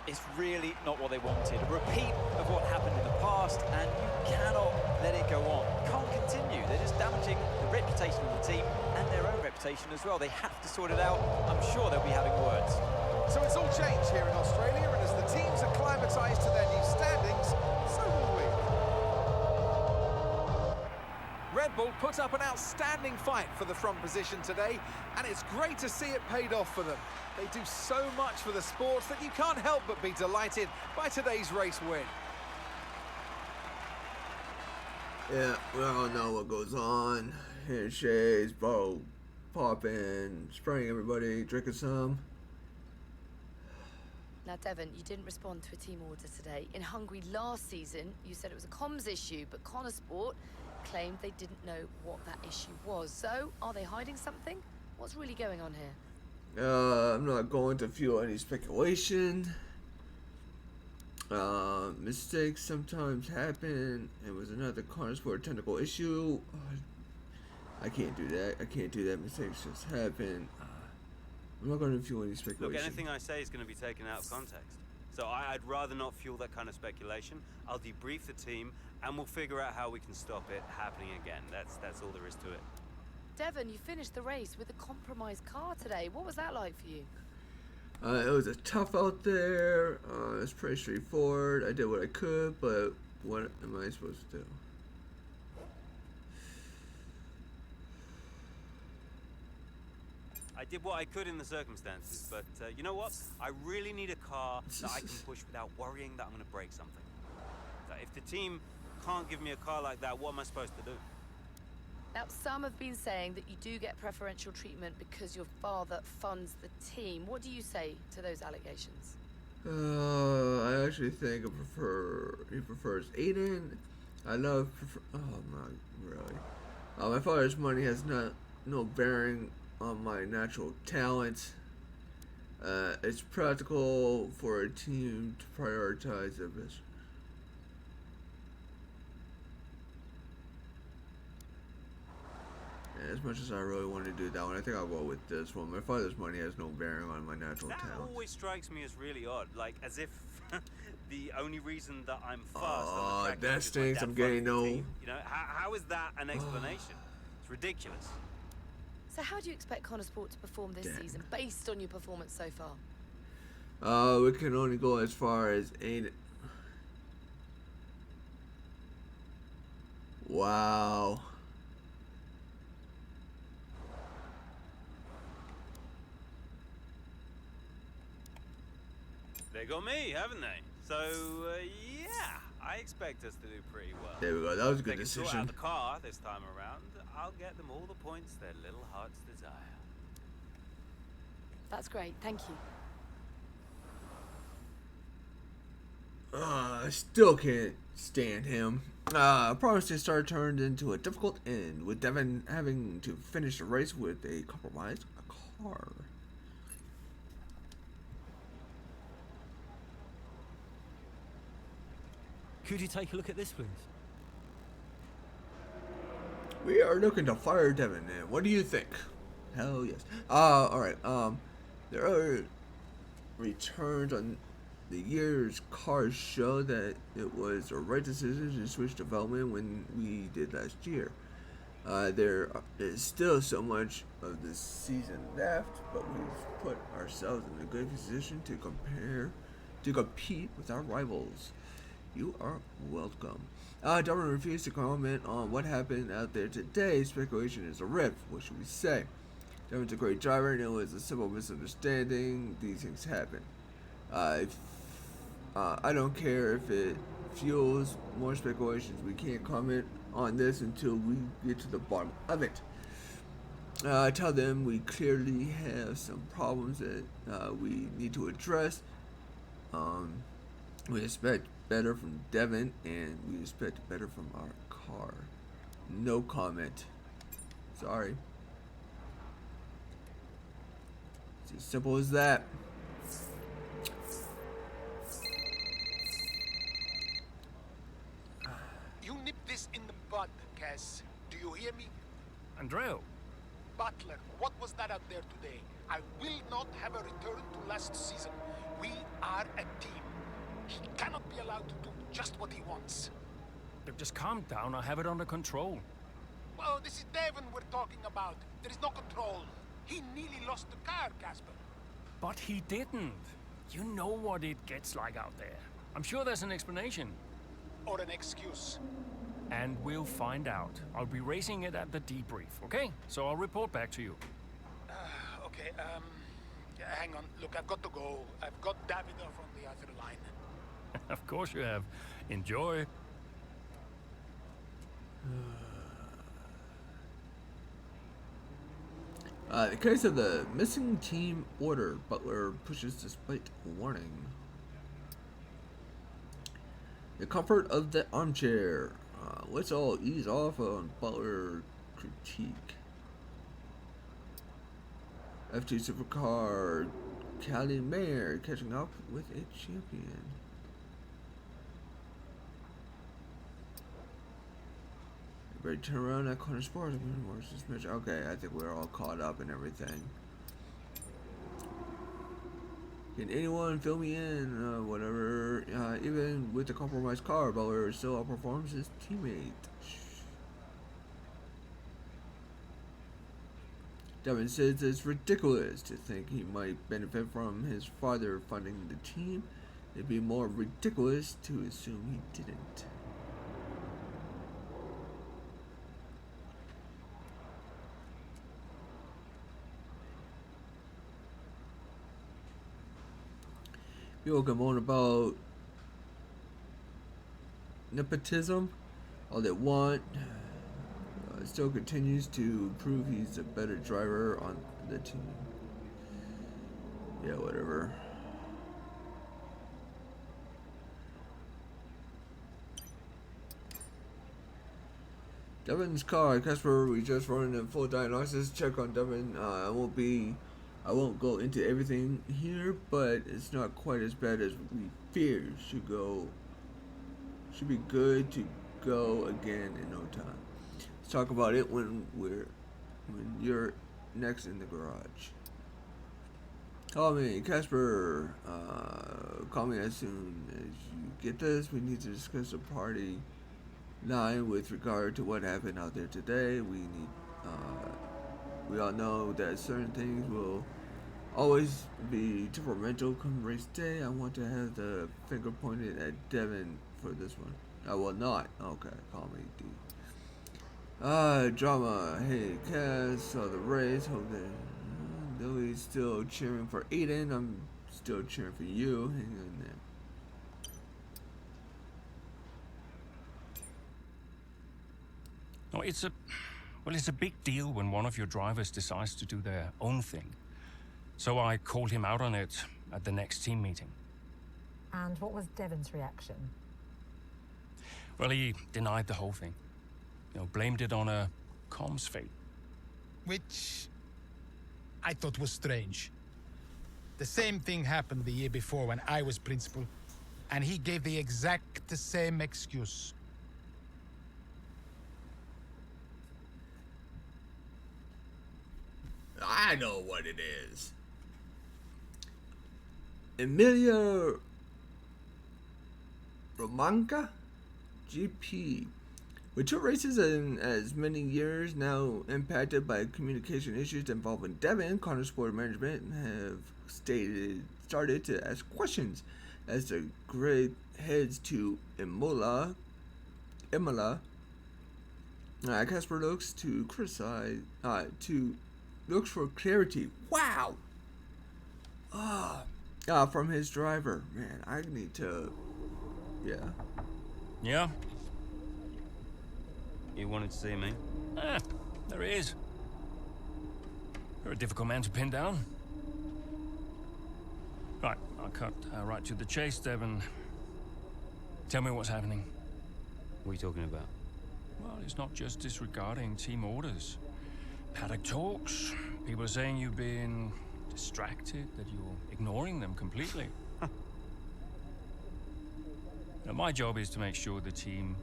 It's really not what they wanted. A repeat of what happened in the past, and you cannot let it go on. Can't continue. They're just damaging the reputation of the team and their own reputation as well. They have to sort it out. I'm sure they'll be having words. So it's all changed here in Australia, and as the teams acclimatised to their new standings, so will we. Red Bull put up an outstanding fight for the front position today, and it's great to see it paid off for them. They do so much for the sport that you can't help but be delighted by today's race win. Yeah, we all know what goes on. Handshakes, bottle popping, spraying everybody, drinking some. Now, Devon, you didn't respond to a team order today. In Hungary last season, you said it was a comms issue, but Connor Sport claimed they didn't know what that issue was. So, are they hiding something? What's really going on here? I'm not going to fuel any speculation. Mistakes sometimes happen. It was another Connor Sport technical issue. I can't do that. I can't do that. Mistakes just happen. I'm not going to fuel any speculation. Look, anything I say is going to be taken out of context. So I'd rather not fuel that kind of speculation. I'll debrief the team, and we'll figure out how we can stop it happening again. That's all there is to it. Devon, you finished the race with a compromised car today. What was that like for you? It was a tough out there. It's pretty straightforward. I did what I could, but what am I supposed to do? I did what I could in the circumstances, but you know what? I really need a car that I can push without worrying that I'm going to break something. So if the team can't give me a car like that, what am I supposed to do? Now, some have been saying that you do get preferential treatment because your father funds the team. What do you say to those allegations? I actually think he prefers Aiden. Oh, not really. My father's money has no bearing on my natural talent. It's practical for a team to prioritize their vision. As much as I really want to do that one, I think I'll go with this one. My father's money has no bearing on my natural That talent. always strikes me as really odd, like as if the only reason that I'm fast on the track that is my stinks. dad I'm getting funding the no. team. You know, how is that an explanation? It's ridiculous. So how do you expect Connor Sport to perform this season based on your performance so far? We can only go as far as Aiden. Wow. They got me, haven't they? So, yeah, I expect us to do pretty well. There we go. That was a good If they can sort decision. out the car this time around, I'll get them all the points their little hearts desire. That's great, thank you. I still can't stand him. Promise to start turned into a difficult end, with Devon having to finish the race with a compromised car. Could you take a look at this, please? We are looking to fire Devon. What do you think? Hell yes. Alright. There are returns on the year's cars show that it was the right decision to switch development when we did last year. There is still so much of the season left, but we've put ourselves in a good position to compete with our rivals. You are welcome. Devon refused to comment on what happened out there today. Speculation is a rip. What should we say? Devon's a great driver, and it was a simple misunderstanding. These things happen. I don't care if it fuels more speculations. We can't comment on this until we get to the bottom of it. Tell them we clearly have some problems that we need to address. We expect better from Devon, and we expect better from our car. No comment. Sorry. It's as simple as that. You nip this in the bud, Cass. Do you hear me? Andreo. Butler, what was that out there today? I will not have a return to last season. We are a team. He cannot be allowed to do just what he wants. Look, just calm down. I have it under control. Well, this is Devon we're talking about. There is no control. He nearly lost the car, Casper. But he didn't. You know what it gets like out there. I'm sure there's an explanation. Or an excuse. And we'll find out. I'll be racing it at the debrief, okay? So I'll report back to you. Okay, hang on. Look, I've got to go. I've got Davidoff on the other line. Of course you have. Enjoy. The case of the missing team order, Butler pushes despite warning. The comfort of the armchair. Let's all ease off on Butler critique. F2 supercar Callie Mayer catching up with a champion. Everybody turn around at Corner Sports. Okay, I think we're all caught up and everything. Can anyone fill me in? Whatever. Even with the compromised car, Butler still outperforms his teammate. Devon says it's ridiculous to think he might benefit from his father funding the team. It'd be more ridiculous to assume he didn't. People can moan about nepotism. all they want. Still continues to prove he's a better driver on the team. Yeah, whatever. Devon's car, Casper, we just running a full diagnosis check on Devon. I won't go into everything here, but it's not quite as bad as we feared. Should be good to go again in no time. Let's talk about it when you're next in the garage. Call me, Casper. Call me as soon as you get this. We need to discuss the party line with regard to what happened out there today. We all know that certain things will always be temperamental come race day. I want to have the finger pointed at Devon for this one. I will not. Okay, call me D. Drama. Hey, Cass, saw the race. Hope that Lily's still cheering for Aiden. I'm still cheering for you. Hang on there. No, it's a big deal when one of your drivers decides to do their own thing. So I called him out on it at the next team meeting. And what was Devon's reaction? Well, he denied the whole thing. Blamed it on a comms fail. Which I thought was strange. The same thing happened the year before when I was principal, and he gave the exact same excuse. I know what it is. Emilia Romagna GP. With 2 races in as many years now impacted by communication issues involving Devon, Connor Sport management have started to ask questions as the grid heads to Imola. Casper looks to criticize, looks for clarity. Wow. From his driver. Man, I need to. Yeah. Yeah? You wanted to see me? There he is. You're a difficult man to pin down. Right, I'll cut right to the chase, Devon. Tell me what's happening. What are you talking about? Well, it's not just disregarding team orders. Paddock talks. People are saying you've been distracted, that you're ignoring them completely. Now, my job is to make sure the team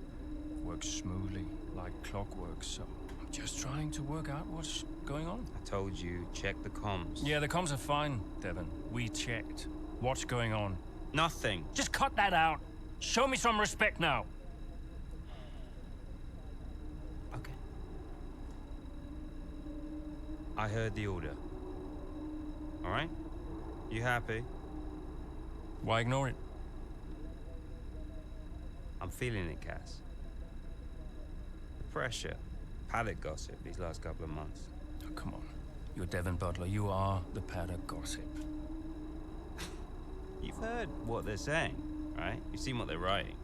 works smoothly, like clockwork, so I'm just trying to work out what's going on. I told you, check the comms. Yeah, the comms are fine, Devon. We checked. What's going on? Nothing. Just cut that out. Show me some respect now. Okay. I heard the order. All right? You happy? Why ignore it? I'm feeling it, Cass. The pressure. Paddock gossip these last couple of months. Oh, come on. You're Devon Butler. You are the paddock gossip. You've heard what they're saying, right? You've seen what they're writing.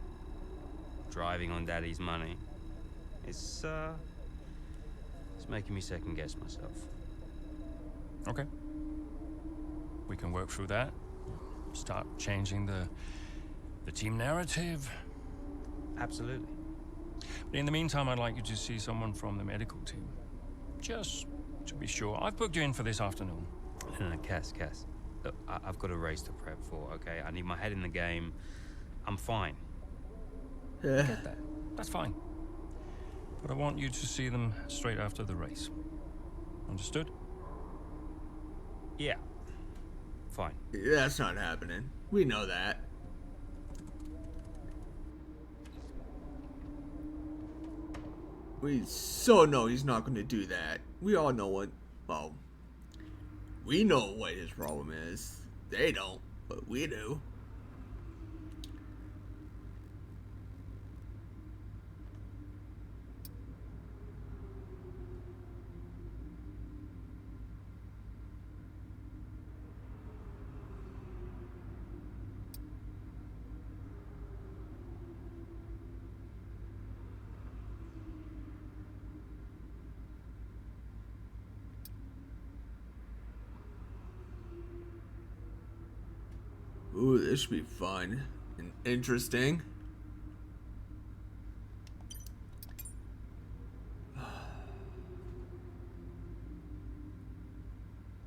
Driving on Daddy's money. It's making me second guess myself. Okay. We can work through that. Start changing the team narrative. Absolutely. But in the meantime, I'd like you to see someone from the medical team. Just to be sure. I've booked you in for this afternoon. No, Cass. Look, I've got a race to prep for, okay? I need my head in the game. I'm fine. I get that. That's fine. But I want you to see them straight after the race. Understood? Yeah. Fine. That's not happening. We know that. We so know he's not going to do that. We all know what, well, we know what his problem is. They don't, but we do. Ooh, this should be fun and interesting.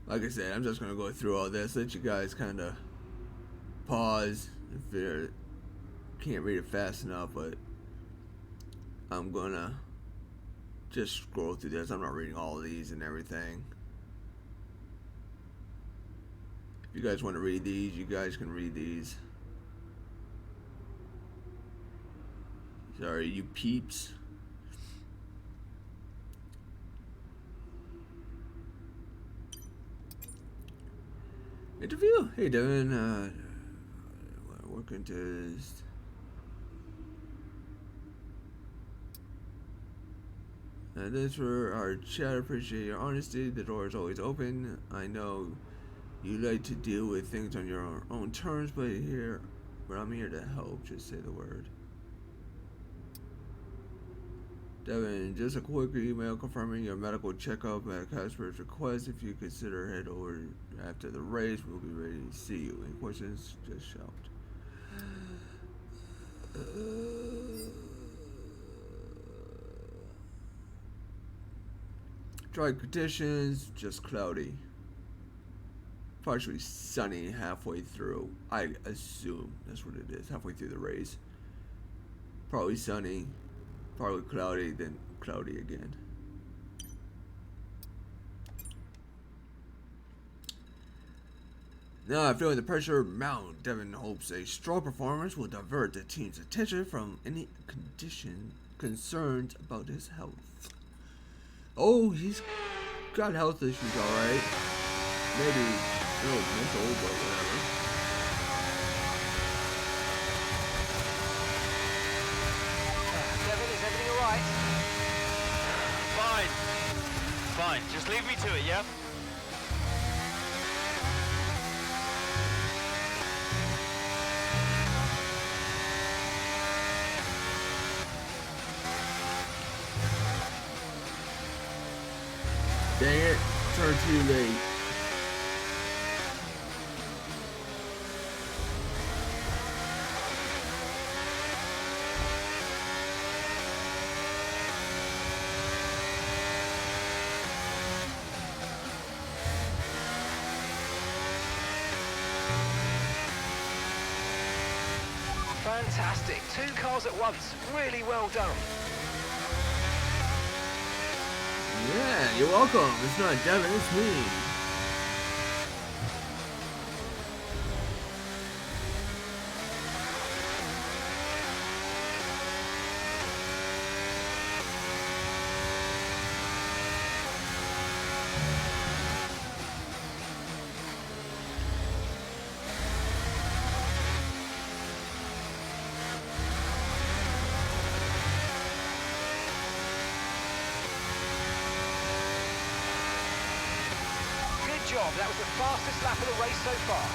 Like I said, I'm just gonna go through all this, let you guys kind of pause if you can't read it fast enough, but I'm gonna just scroll through this. I'm not reading all of these and everything. If you guys want to read these, you guys can read these. Sorry, you peeps. Interview? Hey Devon, working to... Thanks for our chat. Appreciate your honesty. The door is always open. I know you like to deal with things on your own terms, but I'm here to help. Just say the word. Devon, just a quick email confirming your medical checkup at Casper's request. If you consider head over after the race, we'll be ready to see you. Any questions? Just shout. Dry conditions, just cloudy. Partially sunny halfway through. I assume that's what it is, halfway through the race. Probably sunny, probably cloudy, then cloudy again. Now, feeling the pressure mount, Devon hopes a strong performance will divert the team's attention from any concerns about his health. Oh, he's got health issues, alright. Maybe a little mental, but whatever. Devon, is everything alright? Fine. Just leave me to it, yeah? Dang it, turned too late. Fantastic. 2 cars at once. Really well done. Yeah, you're welcome. It's not Devon, it's me. That was the fastest lap of the race so far.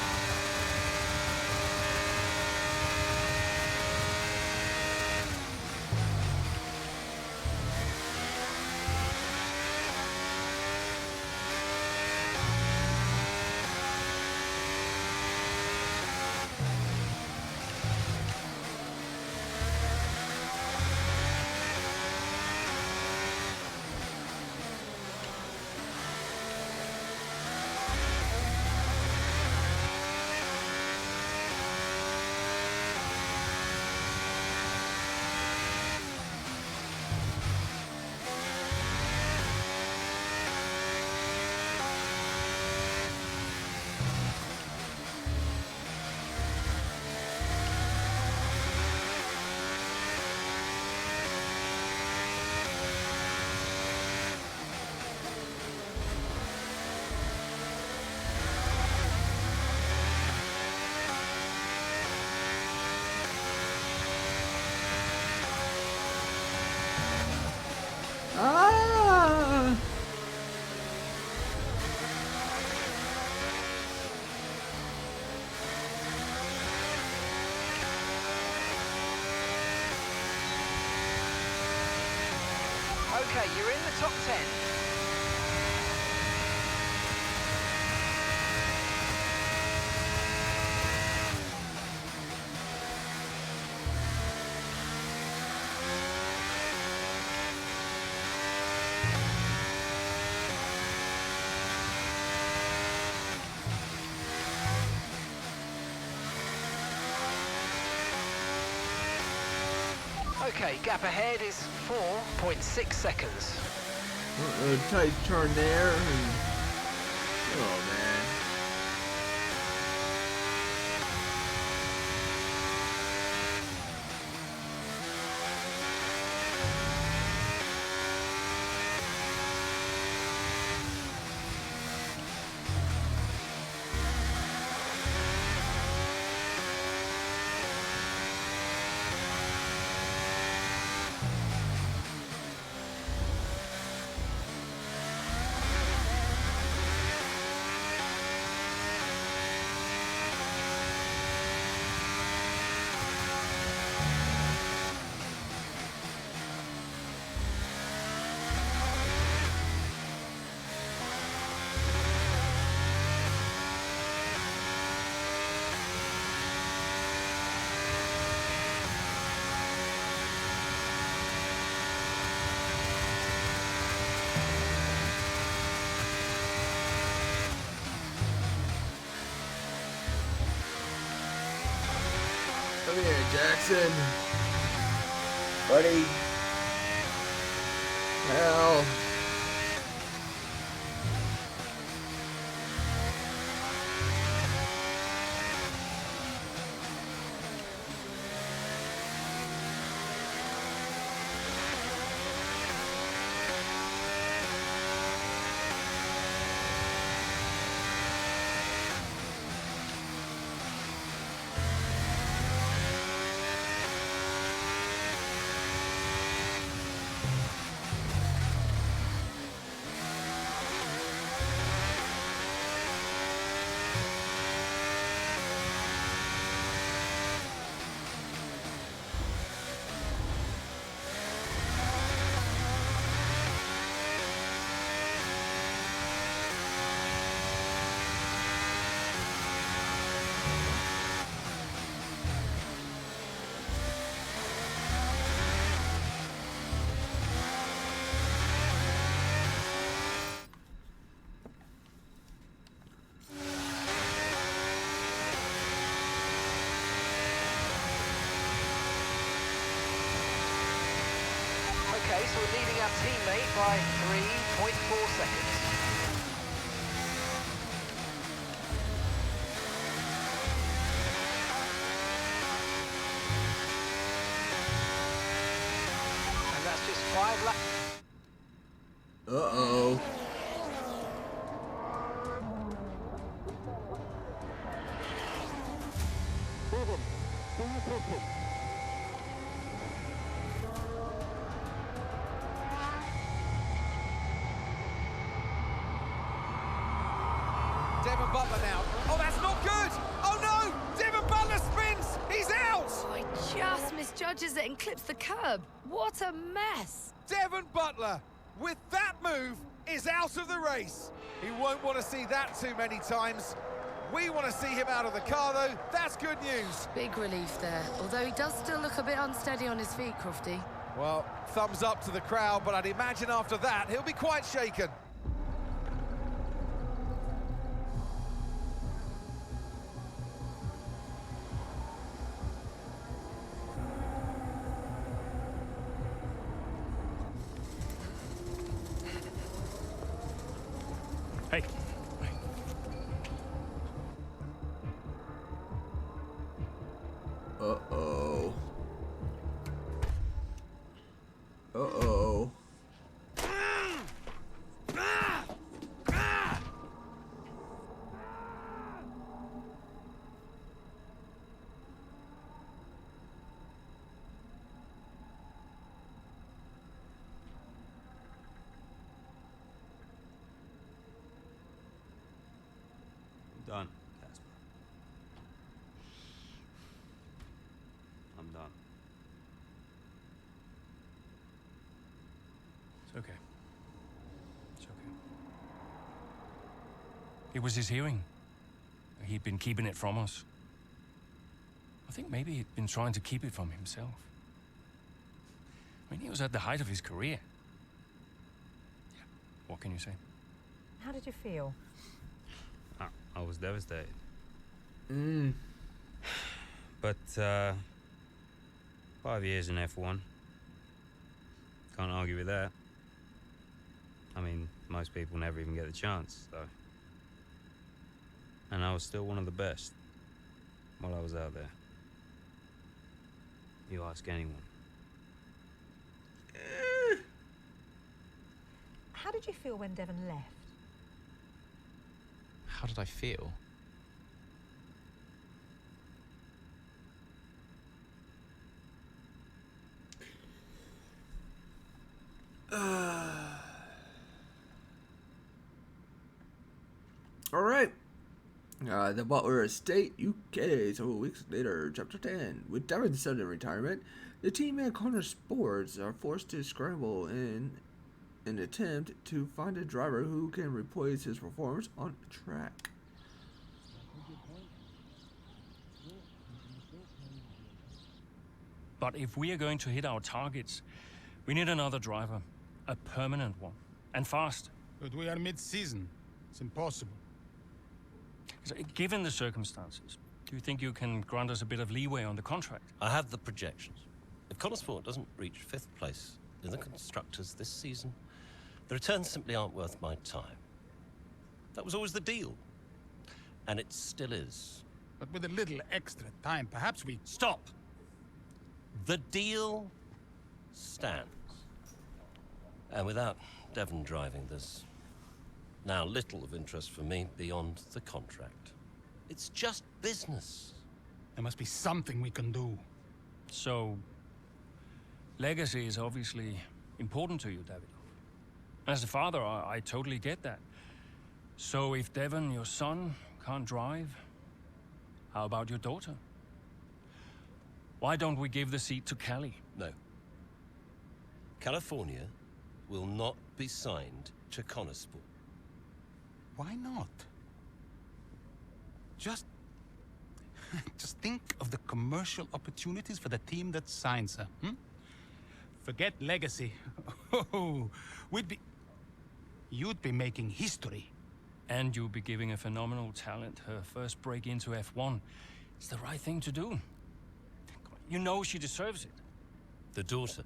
Okay, you're in the top 10. Okay, gap ahead is 4.6 seconds. Tight turn there. Oh, man. Come here, Jackson. Buddy. Hell. Okay, so we're leading our teammate by 3.4 seconds. And that's just 5 laps. Uh-oh. Devon Butler now. Oh, that's not good! Oh no! Devon Butler spins! He's out! Oh, he just misjudges it and clips the curb. What a mess! Devon Butler, with that move, is out of the race. He won't want to see that too many times. We want to see him out of the car, though. That's good news. Big relief there, although he does still look a bit unsteady on his feet, Crofty. Well, thumbs up to the crowd, but I'd imagine after that, he'll be quite shaken. Hey. Uh-oh. Uh-oh. Done, Casper. I'm done. It's okay. It's okay. It was his hearing. He'd been keeping it from us. I think maybe he'd been trying to keep it from himself. I mean, he was at the height of his career. Yeah, what can you say? How did you feel? I was devastated. Mm. But 5 years in F1, Can't argue with that. I mean, most people never even get the chance, so. And I was still one of the best while I was out there. You ask anyone. How did you feel when Devon left? How did I feel? All right. The Butler Estate, UK, several weeks later, Chapter 10. With Devon's sudden retirement, the team at Connor Sports are forced to scramble in an attempt to find a driver who can replace his performance on the track. But if we are going to hit our targets, we need another driver. A permanent one. And fast. But we are mid-season. It's impossible. So, given the circumstances, do you think you can grant us a bit of leeway on the contract? I have the projections. If Connorsport doesn't reach 5th place in the Constructors this season, the returns simply aren't worth my time. That was always the deal. And it still is. But with a little extra time, perhaps we... Stop! The deal stands. And without Devon driving, there's now little of interest for me beyond the contract. It's just business. There must be something we can do. So, legacy is obviously important to you, David. As a father, I totally get that. So if Devon, your son, can't drive, how about your daughter? Why don't we give the seat to Callie? No. California will not be signed to Connorsport. Why not? Just think of the commercial opportunities for the team that signs her. Forget legacy. Oh, you'd be making history. And you'll be giving a phenomenal talent her first break into F1. It's the right thing to do. You know she deserves it. The daughter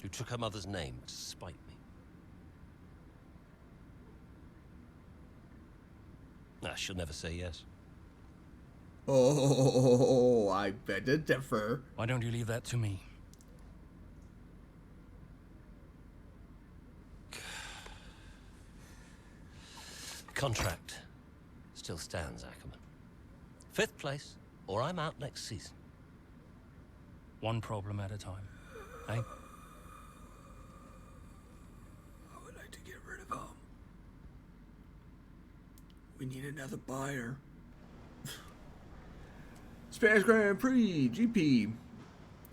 who took her mother's name to spite me. Nah, she'll never say yes. Oh, I beg to differ. Why don't you leave that to me? The contract still stands, Ackerman. 5th place, or I'm out next season. One problem at a time, eh? I would like to get rid of him. We need another buyer. Spanish Grand Prix GP.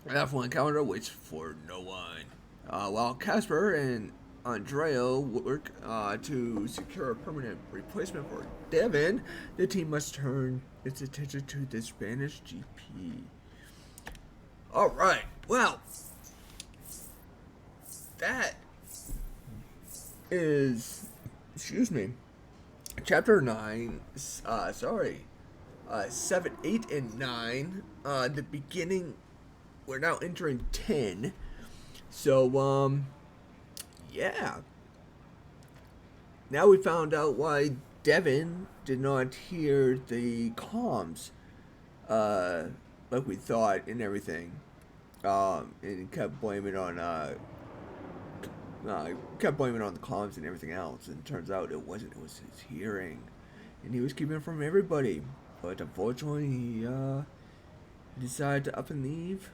F1 calendar waits for no one. While Casper and Andrea work to secure a permanent replacement for Devon, the team must turn its attention to the Spanish GP. Alright, well, that is, chapter 9, 7, 8, and 9, the beginning, we're now entering 10, so, yeah, now we found out why Devon did not hear the comms, like we thought and everything, and kept blaming on the comms and everything else, and it turns out it wasn't, it was his hearing, and he was keeping it from everybody, but unfortunately he decided to up and leave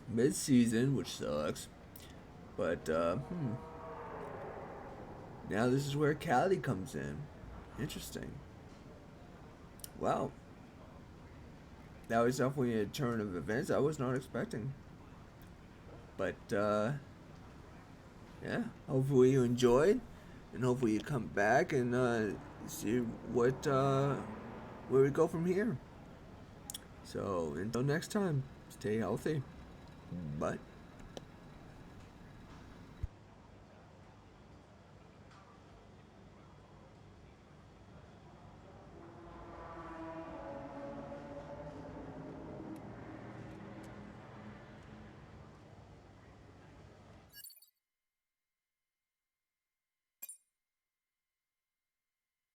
mid-season, which sucks, but now this is where Callie comes in. Interesting. Wow. That was definitely a turn of events I was not expecting. But, yeah. Hopefully you enjoyed. And hopefully you come back and, see what, where we go from here. So, until next time, stay healthy. Bye.